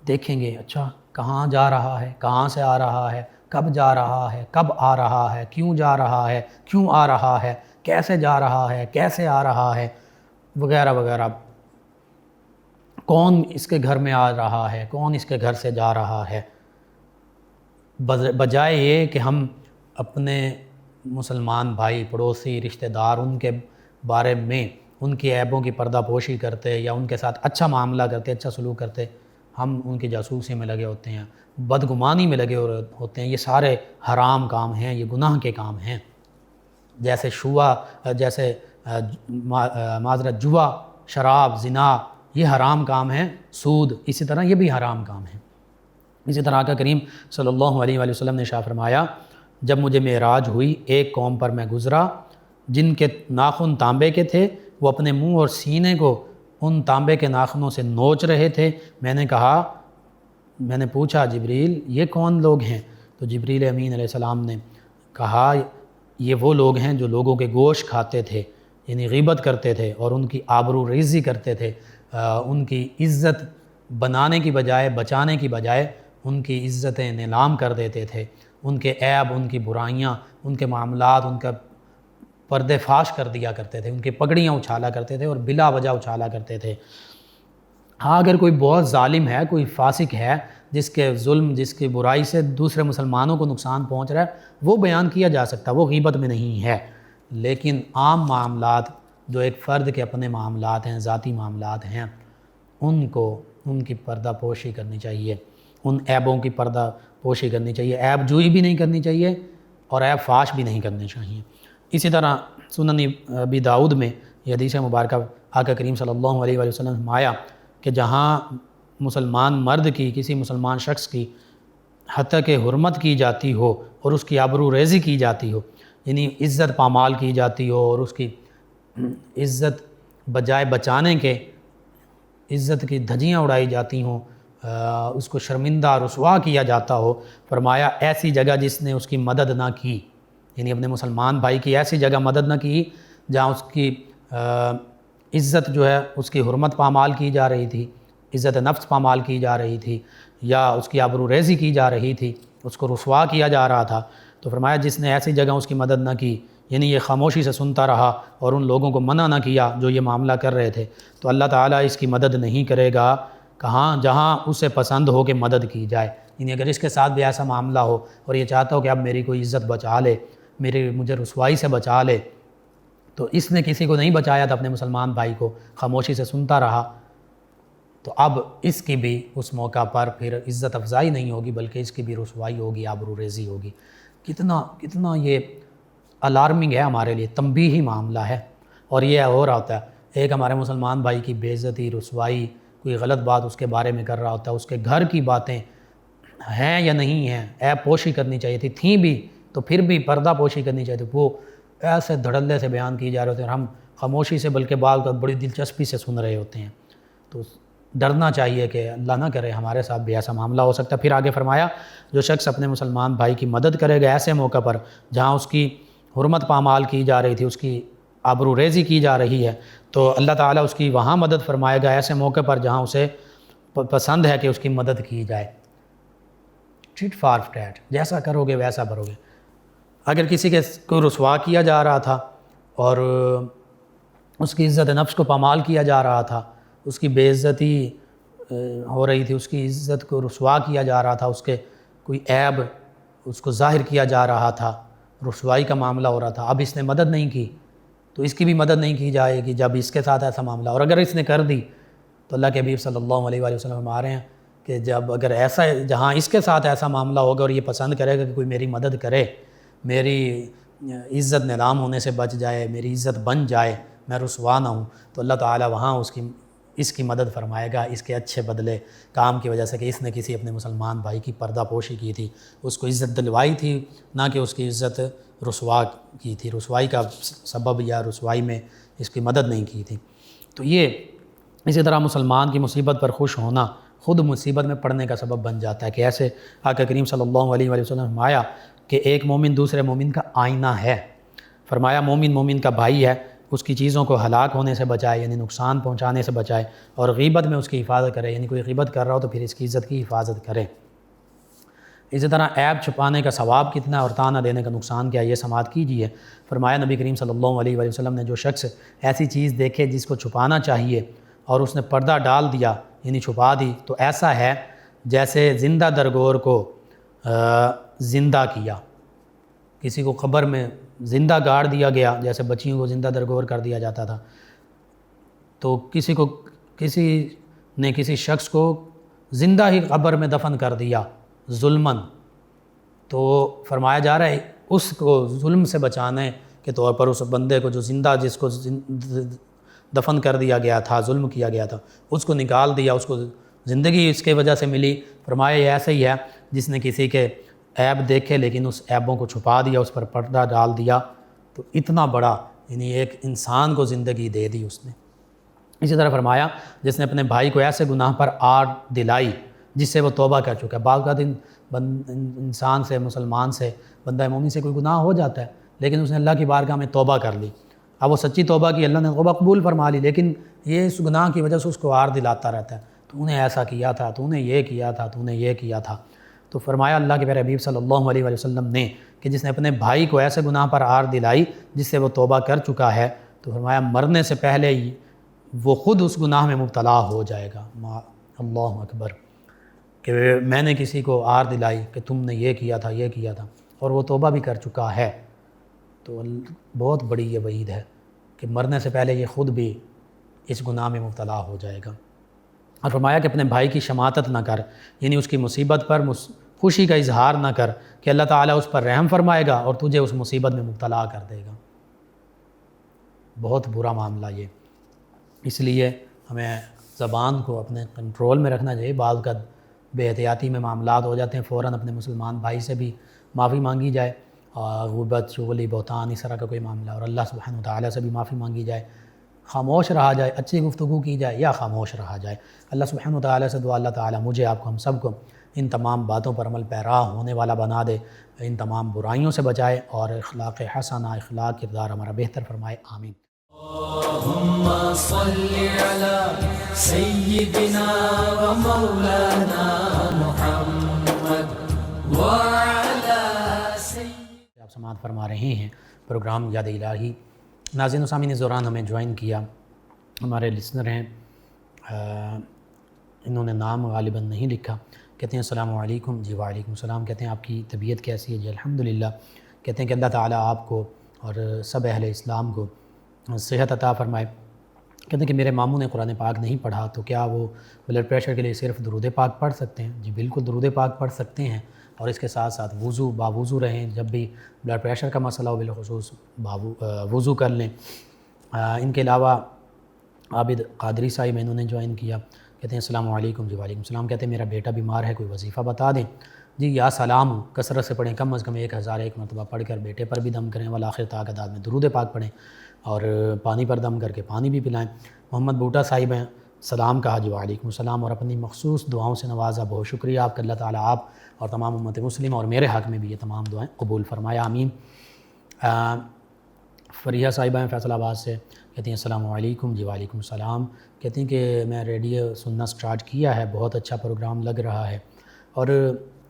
دیکھیں گے، اچھا کہاں جا رہا ہے، کہاں سے آ رہا ہے، کب جا رہا ہے، کب آ رہا ہے، کیوں جا رہا ہے، کیوں آ رہا ہے، کیسے جا رہا ہے، کیسے آ رہا ہے، وغیرہ وغیرہ، کون اس کے گھر میں آ رہا ہے، کون اس کے گھر سے جا رہا ہے، بجائے یہ کہ ہم اپنے مسلمان بھائی پڑوسی رشتہ دار ان کے بارے میں ان کی عیبوں کی پردہ پوشی کرتے یا ان کے ساتھ اچھا معاملہ کرتے، اچھا سلوک کرتے، ہم ان کی جاسوسی میں لگے ہوتے ہیں، بدگمانی میں لگے ہوتے ہیں۔ یہ سارے حرام کام ہیں، یہ گناہ کے کام ہیں، جیسے جیسے معذرت جوا، شراب، زنا، یہ حرام کام ہیں، سود اسی طرح یہ بھی حرام کام ہیں۔ اسی طرح آقا کریم صلی اللہ علیہ وآلہ وسلم نے ارشاد فرمایا، جب مجھے معراج ہوئی ایک قوم پر میں گزرا جن کے ناخن تانبے کے تھے، وہ اپنے منہ اور سینے کو ان تانبے کے ناخنوں سے نوچ رہے تھے۔ میں نے پوچھا جبریل یہ کون لوگ ہیں؟ تو جبریل امین علیہ السلام نے کہا یہ وہ لوگ ہیں جو لوگوں کے گوشت کھاتے تھے، یعنی غیبت کرتے تھے اور ان کی آبرو ریزی کرتے تھے، ان کی عزت بنانے کی بجائے بچانے کی بجائے ان کی عزتیں نیلام کر دیتے تھے، ان کے عیب، ان کی برائیاں، ان کے معاملات، ان کا پردے فاش کر دیا کرتے تھے، ان کی پگڑیاں اچھالا کرتے تھے اور بلا وجہ اچھالا کرتے تھے۔ ہاں اگر کوئی بہت ظالم ہے، کوئی فاسق ہے جس کے ظلم، جس کی برائی سے دوسرے مسلمانوں کو نقصان پہنچ رہا ہے، وہ بیان کیا جا سکتا، وہ غیبت میں نہیں ہے، لیکن عام معاملات جو ایک فرد کے اپنے معاملات ہیں، ذاتی معاملات ہیں، ان کی پردہ پوشی کرنی چاہیے، ان عیبوں کی پردہ پوشی کرنی چاہیے، عیب جوئی بھی نہیں کرنی چاہیے اور عیب فاش بھی نہیں کرنی چاہیے۔ اسی طرح سنن ابی داؤد میں یہ حدیث مبارکہ آقا کریم صلی اللہ علیہ وآلہ وسلم نے فرمایا کہ جہاں مسلمان مرد کی، کسی مسلمان شخص کی حتیٰ کہ حرمت کی جاتی ہو اور اس کی آبرو ریزی کی جاتی ہو، یعنی عزت پامال کی جاتی ہو اور اس کی عزت بجائے بچانے کے عزت کی دھجیاں اڑائی جاتی ہوں، اس کو شرمندہ رسوا کیا جاتا ہو، فرمایا ایسی جگہ جس نے اس کی مدد نہ کی، یعنی اپنے مسلمان بھائی کی ایسی جگہ مدد نہ کی جہاں اس کی عزت جو ہے اس کی حرمت پامال کی جا رہی تھی، عزت نفس پامال کی جا رہی تھی، یا اس کی آبرو ریزی کی جا رہی تھی، اس کو رسوا کیا جا رہا تھا، تو فرمایا جس نے ایسی جگہ اس کی مدد نہ کی، یعنی یہ خاموشی سے سنتا رہا اور ان لوگوں کو منع نہ کیا جو یہ معاملہ کر رہے تھے، تو اللہ تعالیٰ اس کی مدد نہیں کرے گا کہاں؟ جہاں اسے پسند ہو کہ مدد کی جائے۔ یعنی اگر اس کے ساتھ بھی ایسا معاملہ ہو اور یہ چاہتا ہو کہ اب میری کوئی عزت بچا لے، مجھے رسوائی سے بچا لے، تو اس نے کسی کو نہیں بچایا تھا، اپنے مسلمان بھائی کو خاموشی سے سنتا رہا، تو اب اس کی بھی اس موقع پر پھر عزت افزائی نہیں ہوگی بلکہ اس کی بھی رسوائی ہوگی، آبرو ریزی ہوگی۔ کتنا یہ الارمنگ ہے ہمارے لیے، تنبیہی معاملہ ہے، اور یہ ہو رہا ہوتا ہے ایک ہمارے مسلمان بھائی کی بے عزتی، رسوائی، کوئی غلط بات اس کے بارے میں کر رہا ہوتا ہے، اس کے گھر کی باتیں ہیں یا نہیں ہیں، عیب پوشی کرنی چاہیے تھیں بھی تو پھر بھی پردہ پوشی کرنی چاہیے تھی، وہ ایسے دھڑلے سے بیان کی جا رہے ہوتے ہیں اور ہم خاموشی سے بلکہ بعض اوقات بڑی دلچسپی سے سن رہے ہوتے ہیں۔ تو ڈرنا چاہیے کہ اللہ نہ کرے ہمارے ساتھ بھی ایسا معاملہ ہو سکتا ہے۔ پھر آگے فرمایا جو شخص اپنے مسلمان بھائی کی مدد کرے گا ایسے موقع پر جہاں اس کی حرمت پامال کی جا رہی تھی، اس کی آبرو ریزی کی جا رہی ہے، تو اللہ تعالیٰ اس کی وہاں مدد فرمائے گا ایسے موقع پر جہاں اسے پسند ہے کہ اس کی مدد کی جائے۔ ٹِٹ فار ٹیٹ، جیسا کرو گے ویسا بھرو گے۔ اگر کسی کو رسوا کیا جا رہا تھا اور اس کی عزت نفس کو پامال کیا جا رہا تھا، اس کی بے عزتی ہو رہی تھی، اس کی عزت کو رسوا کیا جا رہا تھا، اس کے کوئی عیب اس کو ظاہر کیا جا رہا تھا، رسوائی کا معاملہ ہو رہا تھا، اب اس نے مدد نہیں کی تو اس کی بھی مدد نہیں کی جائے گی جب اس کے ساتھ ایسا معاملہ، اور اگر اس نے کر دی تو اللہ کے حبیب صلی اللہ علیہ وآلہ وسلم فرما رہے ہیں کہ جب اگر ایسا جہاں اس کے ساتھ ایسا معاملہ ہوگا اور یہ پسند کرے گا کہ کوئی میری مدد کرے، میری عزت نیلام ہونے سے بچ جائے، میری عزت بن جائے، میں رسوا نہ ہوں، تو اللہ تعالیٰ وہاں اس کی مدد فرمائے گا، اس کے اچھے بدلے کام کی وجہ سے کہ اس نے کسی اپنے مسلمان بھائی کی پردہ پوشی کی تھی، اس کو عزت دلوائی تھی، نہ کہ اس کی عزت رسوا کی تھی، رسوائی کا سبب یا رسوائی میں اس کی مدد نہیں کی تھی۔ تو یہ اسی طرح مسلمان کی مصیبت پر خوش ہونا خود مصیبت میں پڑنے کا سبب بن جاتا ہے کہ ایسے آقا کریم صلی اللہ علیہ وآلہ وسلم نے فرمایا کہ ایک مومن دوسرے مومن کا آئینہ ہے۔ فرمایا مومن مومن کا بھائی ہے، اس کی چیزوں کو ہلاک ہونے سے بچائے یعنی نقصان پہنچانے سے بچائے، اور غیبت میں اس کی حفاظت کرے یعنی کوئی غیبت کر رہا ہو تو پھر اس کی عزت کی حفاظت کرے۔ اسی طرح عیب چھپانے کا ثواب کتنا اور تانا دینے کا نقصان کیا، یہ سماعت کیجیے۔ فرمایا نبی کریم صلی اللہ علیہ وآلہ وسلم نے جو شخص ایسی چیز دیکھے جس کو چھپانا چاہیے اور اس نے پردہ ڈال دیا یعنی چھپا دی، تو ایسا ہے جیسے زندہ درگور کو زندہ کیا، کسی کو قبر میں زندہ گاڑ دیا گیا، جیسے بچیوں کو زندہ درگور کر دیا جاتا تھا، تو کسی نے کسی شخص کو زندہ ہی قبر میں دفن کر دیا ظلماً، تو فرمایا جا رہا ہے اس کو ظلم سے بچانے کے طور پر اس بندے کو جو زندہ جس کو دفن کر دیا گیا تھا، ظلم کیا گیا تھا، اس کو نکال دیا، اس کو زندگی اس کے وجہ سے ملی۔ فرمایا یہ ایسا ہی ہے جس نے کسی کے عیب دیکھے لیکن اس عیبوں کو چھپا دیا، اس پر پردہ ڈال دیا، تو اتنا بڑا یعنی ایک انسان کو زندگی دے دی اس نے۔ اسی طرح فرمایا جس نے اپنے بھائی کو ایسے گناہ پر آڑ دلائی جس سے وہ توبہ کر چکا ہے۔ بعض اوقات انسان سے، مسلمان سے، بندہ مومن سے کوئی گناہ ہو جاتا ہے لیکن اس نے اللہ کی بارگاہ میں توبہ کر لی، اب وہ سچی توبہ کی، اللہ نے توبہ قبول فرما لی، لیکن یہ اس گناہ کی وجہ سے اس کو آڑ دلاتا رہتا ہے، تو نے ایسا کیا تھا، تو نے یہ کیا تھا، تو نے یہ کیا تھا۔ تو فرمایا اللہ کے پیارے حبیب صلی اللہ علیہ وآلہ وسلم نے کہ جس نے اپنے بھائی کو ایسے گناہ پر آڑ دلائی جس سے وہ توبہ کر چکا ہے، تو فرمایا مرنے سے پہلے ہی وہ خود اس گناہ میں مبتلا ہو جائے گا۔ اللہ اکبر، کہ میں نے کسی کو آڑ دلائی کہ تم نے یہ کیا تھا، یہ کیا تھا، اور وہ توبہ بھی کر چکا ہے، تو بہت بڑی یہ وعید ہے کہ مرنے سے پہلے یہ خود بھی اس گناہ میں مبتلا ہو جائے گا۔ اور فرمایا کہ اپنے بھائی کی شماتت نہ کر، یعنی اس کی مصیبت پر خوشی کا اظہار نہ کر کہ اللہ تعالیٰ اس پر رحم فرمائے گا اور تجھے اس مصیبت میں مبتلا کر دے گا۔ بہت برا معاملہ یہ، اس لیے ہمیں زبان کو اپنے کنٹرول میں رکھنا چاہیے۔ بعض کا بے احتیاطی میں معاملات ہو جاتے ہیں، فوراً اپنے مسلمان بھائی سے بھی معافی مانگی جائے، اور غیبت، چغلی، بہتان اس طرح کا کوئی معاملہ، اور اللہ سبحانہ وتعالیٰ سے بھی معافی مانگی جائے، خاموش رہا جائے، اچھی گفتگو کی جائے یا خاموش رہا جائے۔ اللہ سبحانہ وتعالیٰ سے دعا اللہ تعالیٰ مجھے، آپ کو، ہم سب کو ان تمام باتوں پر عمل پیرا ہونے والا بنا دے، ان تمام برائیوں سے بچائے اور اخلاق حسنہ، اخلاق کردار ہمارا بہتر فرمائے، آمین۔ اللہم صلی علی سیدنا و مولانا محمد وعلی آپ سماعت فرما رہے ہیں پروگرام یاد الہی۔ ناظرین و سامعین، اس دوران ہمیں جوائن کیا ہمارے لسنر ہیں، انہوں نے نام غالباً نہیں لکھا، کہتے ہیں السلام علیکم۔ جی وعلیکم السلام۔ کہتے ہیں آپ کی طبیعت کیسی ہے؟ جی الحمدللہ۔ کہتے ہیں کہ اللہ تعالیٰ آپ کو اور سب اہل اسلام کو صحت عطا فرمائے۔ کہتے ہیں کہ میرے ماموں نے قرآن پاک نہیں پڑھا، تو کیا وہ بلڈ پریشر کے لیے صرف درود پاک پڑھ سکتے ہیں؟ جی بالکل درود پاک پڑھ سکتے ہیں، اور اس کے ساتھ ساتھ باوضو رہیں، جب بھی بلڈ پریشر کا مسئلہ ہو بالخصوص وضو کر لیں۔ ان کے علاوہ عابد قادری صاحب انہوں نے جوائن کیا، کہتے ہیں السلام علیکم۔ جی وعلیکم السلام۔ کہتے ہیں میرا بیٹا بیمار ہے، کوئی وظیفہ بتا دیں۔ جی یا سلام کثرت سے پڑھیں، کم از کم 1001 مرتبہ پڑھ کر بیٹے پر بھی دم کریں، والآخر تعداد میں درود پاک پڑھیں، اور پانی پر دم کر کے پانی بھی پلائیں۔ محمد بوٹا صاحب ہیں، سلام کہا۔ جی وعلیکم السلام، اور اپنی مخصوص دعاؤں سے نوازا، بہت شکریہ آپ کا، اللہ تعالیٰ آپ اور تمام امت مسلم اور میرے حق میں بھی یہ تمام دعائیں قبول فرمائے، آمین۔ فریحہ صاحبہ ہیں فیصل آباد سے، کہتے ہیں السلام علیکم۔ جی وعلیکم السلام۔ کہتے ہیں کہ میں ریڈیو سننا سٹارٹ کیا ہے، بہت اچھا پروگرام لگ رہا ہے، اور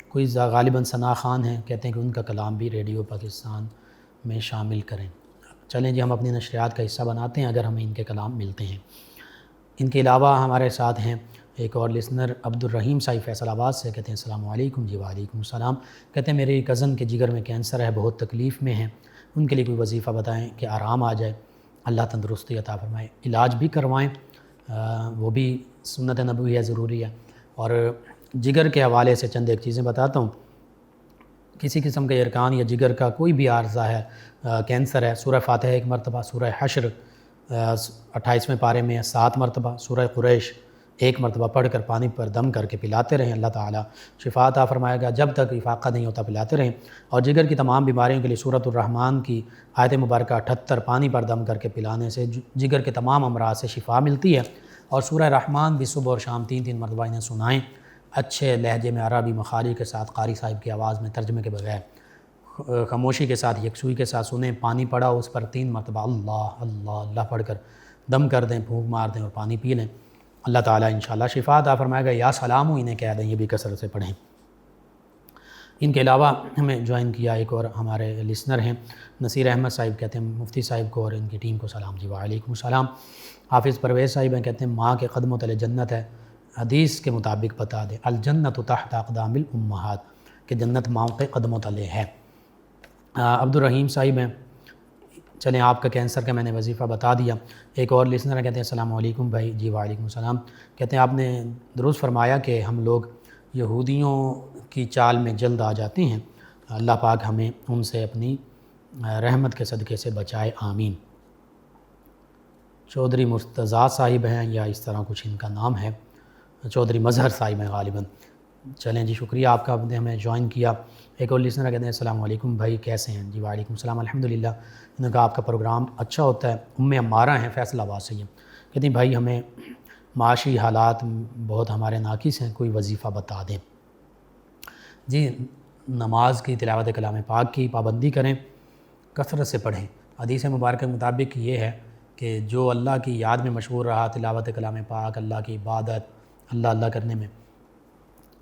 کوئی غالباً ثنا خان ہیں، کہتے ہیں کہ ان کا کلام بھی ریڈیو پاکستان میں شامل کریں۔ چلیں جی، ہم اپنی نشریات کا حصہ بناتے ہیں اگر ہمیں ان کے کلام ملتے ہیں۔ ان کے علاوہ ہمارے ساتھ ہیں ایک اور لسنر عبد الرحیم صاحب فیصل آباد سے، کہتے ہیں السلام علیکم۔ جی وعلیکم السلام۔ کہتے ہیں میری کزن کے جگر میں کینسر ہے، بہت تکلیف میں ہیں، ان کے لیے کوئی وظیفہ بتائیں کہ آرام آ جائے، اللہ تندرستی عطا فرمائے، علاج بھی کروائیں، وہ بھی سنت نبوی ہے، ضروری ہے۔ اور جگر کے حوالے سے چند ایک چیزیں بتاتا ہوں۔ کسی قسم کے ارکان یا جگر کا کوئی بھی عارضہ ہے، کینسر ہے، سورہ فاتحہ 1 مرتبہ، سورہ حشر 28ویں پارے میں 7 مرتبہ، سورہ قریش 1 مرتبہ پڑھ کر پانی پر دم کر کے پلاتے رہیں، اللہ تعالیٰ شفا عطا فرمائے گا، جب تک افاقہ نہیں ہوتا پلاتے رہیں۔ اور جگر کی تمام بیماریوں کے لیے سورۃ الرحمن کی آیت مبارکہ 78 پانی پر دم کر کے پلانے سے جگر کے تمام امراض سے شفا ملتی ہے۔ اور سورہ رحمان بھی صبح اور شام 3 مرتبہ انہیں سنائیں، اچھے لہجے میں عربی مخارج کے ساتھ، قاری صاحب کی آواز میں، ترجمے کے بغیر، خاموشی کے ساتھ یکسوئی کے ساتھ سنیں. پانی پڑا اس پر 3 مرتبہ اللہ اللہ اللہ پڑھ کر دم کر دیں, پھونک مار دیں اور پانی پی لیں. اللہ تعالیٰ انشاءاللہ شفا عطا فرمائے گا. یا سلام ہو انہیں کہہ دیں, یہ بھی کثرت سے پڑھیں. ان کے علاوہ ہمیں جوائن کیا ایک اور ہمارے لسنر ہیں نصیر احمد صاحب, کہتے ہیں مفتی صاحب کو اور ان کی ٹیم کو سلام. جی وعلیکم السلام. حافظ پرویز صاحب ہیں, کہتے ہیں ماں کے قدموں تلے جنت ہے, حدیث کے مطابق بتا دیں. الجنت تحت اقدام الامہات, کہ جنت ماؤں کے قدموں تلے ہے. عبد الرحیم صاحب ہیں, چلیں آپ کا کینسر کا میں نے وظیفہ بتا دیا. ایک اور لسنر ہیں, کہتے ہیں السلام علیکم بھائی. جی وعلیکم السلام. کہتے ہیں آپ نے درست فرمایا کہ ہم لوگ یہودیوں کی چال میں جلد آ جاتے ہیں. اللہ پاک ہمیں ان سے اپنی رحمت کے صدقے سے بچائے, آمین. چودھری مرتضیٰ صاحب ہیں یا اس طرح کچھ ان کا نام ہے, چودھری مظہر صاحب ہیں غالباً. چلیں جی شکریہ آپ کا, آپ نے ہمیں جوائن کیا. ایک اور لسنر کہتے ہیں السلام علیکم بھائی کیسے ہیں. جی وعلیکم السلام الحمدللہ. انہوں نے کہا آپ کا پروگرام اچھا ہوتا ہے. عمارہ ہیں فیصل آباد سے. یہ کہتے ہیں بھائی ہمیں معاشی حالات بہت ہمارے ناقص ہیں, کوئی وظیفہ بتا دیں. جی نماز کی تلاوت کلام پاک کی پابندی کریں, کثرت سے پڑھیں. حدیث مبارکہ کے مطابق یہ ہے کہ جو اللہ کی یاد میں مشغول رہا, تلاوت کلام پاک, اللہ کی عبادت, اللہ اللہ کرنے میں,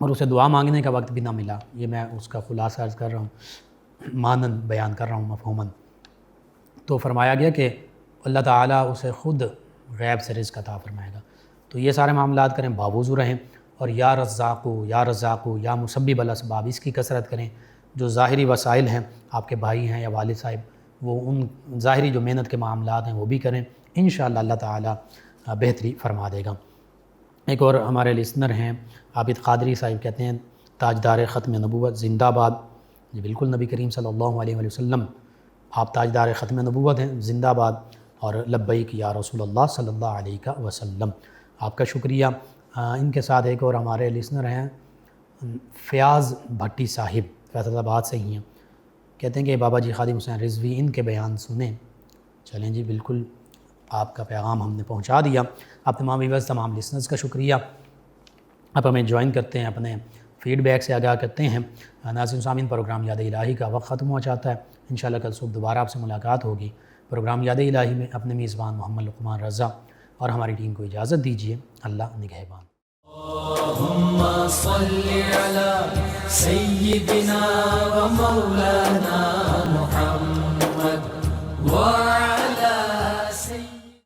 اور اسے دعا مانگنے کا وقت بھی نہ ملا, یہ میں اس کا خلاصہ عرض کر رہا ہوں, مانن بیان کر رہا ہوں مفہوماً, تو فرمایا گیا کہ اللہ تعالیٰ اسے خود غیب سے رزق عطا فرمائے گا. تو یہ سارے معاملات کریں, باوضو رہیں, اور یا رزاقو یا رزاقو یا مسبب الاسباب, اس کی کثرت کریں. جو ظاہری وسائل ہیں, آپ کے بھائی ہیں یا والد صاحب, وہ ان ظاہری جو محنت کے معاملات ہیں وہ بھی کریں, انشاءاللہ اللہ تعالیٰ بہتری فرما دے گا. ایک اور ہمارے لسنر ہیں عابد قادری صاحب, کہتے ہیں تاجدار ختم نبوت زندہ باد. جی بالکل, نبی کریم صلی اللہ علیہ وآلہ وسلم آپ تاجدار ختم نبوت ہیں, زندہ باد, اور لبیک یا رسول اللہ صلی اللہ علیہ وسلم. آپ کا شکریہ. ان کے ساتھ ایک اور ہمارے لسنر ہیں فیاض بھٹی صاحب, فیصل آباد سے ہی ہیں, کہتے ہیں کہ بابا جی خادم حسین رضوی ان کے بیان سنیں. چلیں جی بالکل, آپ کا پیغام ہم نے پہنچا دیا. آپ تمام ویورز, تمام لسنرز کا شکریہ. آپ ہمیں جوائن کرتے ہیں, اپنے فیڈ بیک سے آگاہ کرتے ہیں. ناظرین سامعین, پروگرام یاد الہی کا وقت ختم ہو جاتا ہے. انشاءاللہ کل صبح دوبارہ آپ سے ملاقات ہوگی. پروگرام یاد الہی میں اپنے میزبان محمد لقمان رضا اور ہماری ٹیم کو اجازت دیجیے. اللہ نگہبان. اللہم صل علی سیدنا و مولانا